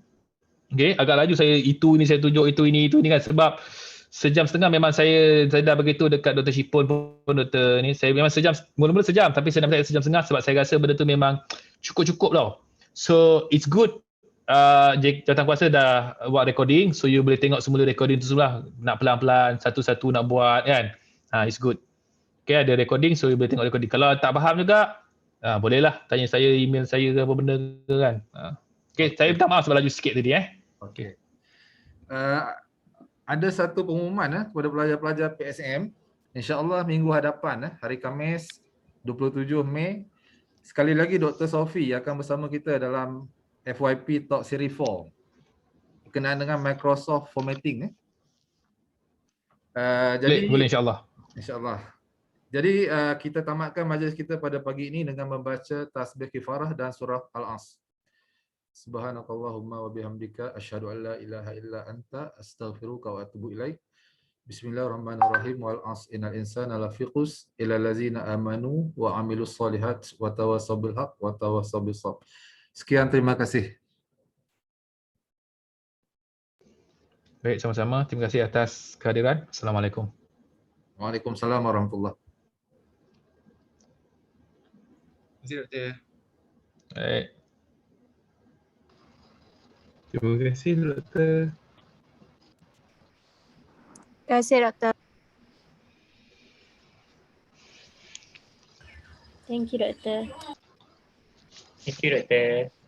A: Okay, agak laju saya saya tunjuk itu ini kan sebab sejam setengah memang saya dah begitu dekat Dr. Shipon pun Dr. ni saya memang mula-mula sejam tapi saya nak sejam setengah sebab saya rasa benda tu memang cukup tau. So it's good jawatankuasa dah buat recording, so you boleh tengok semula recording tu semua nak pelan-pelan satu-satu nak buat kan. It's good. Okay, ada recording, so you boleh tengok recording. Kalau tak faham juga bolehlah tanya saya, email saya ke apa benda ke kan. Okay, saya minta maaf sebab laju sikit tadi
C: Okey. Ada satu pengumuman kepada pelajar-pelajar PSM. InsyaAllah minggu hadapan hari Khamis 27 Mei sekali lagi Dr. Sophie akan bersama kita dalam FYP Talk Series 4 berkenaan dengan Microsoft Formatting.
A: Boleh insyaAllah.
C: InsyaAllah. Jadi kita tamatkan majlis kita pada pagi ini dengan membaca tasbih kifarah dan surah Al-As. Subhanakallahumma wa bihamdika asyhadu an la ilaha illa anta astaghfiruka wa atubu ilaik. Bismillahirrahmanirrahim. Wal 'asr innal insana lafi khusr illa allazina amanu wa 'amilus solihat wa tawassaw bil haqq wa tawassaw bis sabr. Sekian, terima kasih.
A: Baik, sama-sama. Terima kasih atas kehadiran. Assalamualaikum.
C: Waalaikumsalam warahmatullahi.
E: Terima kasih Doktor.
A: Baik. Terima kasih Doktor.
B: Terima kasih Doktor. Thank you Doktor.
E: Thank you Doktor.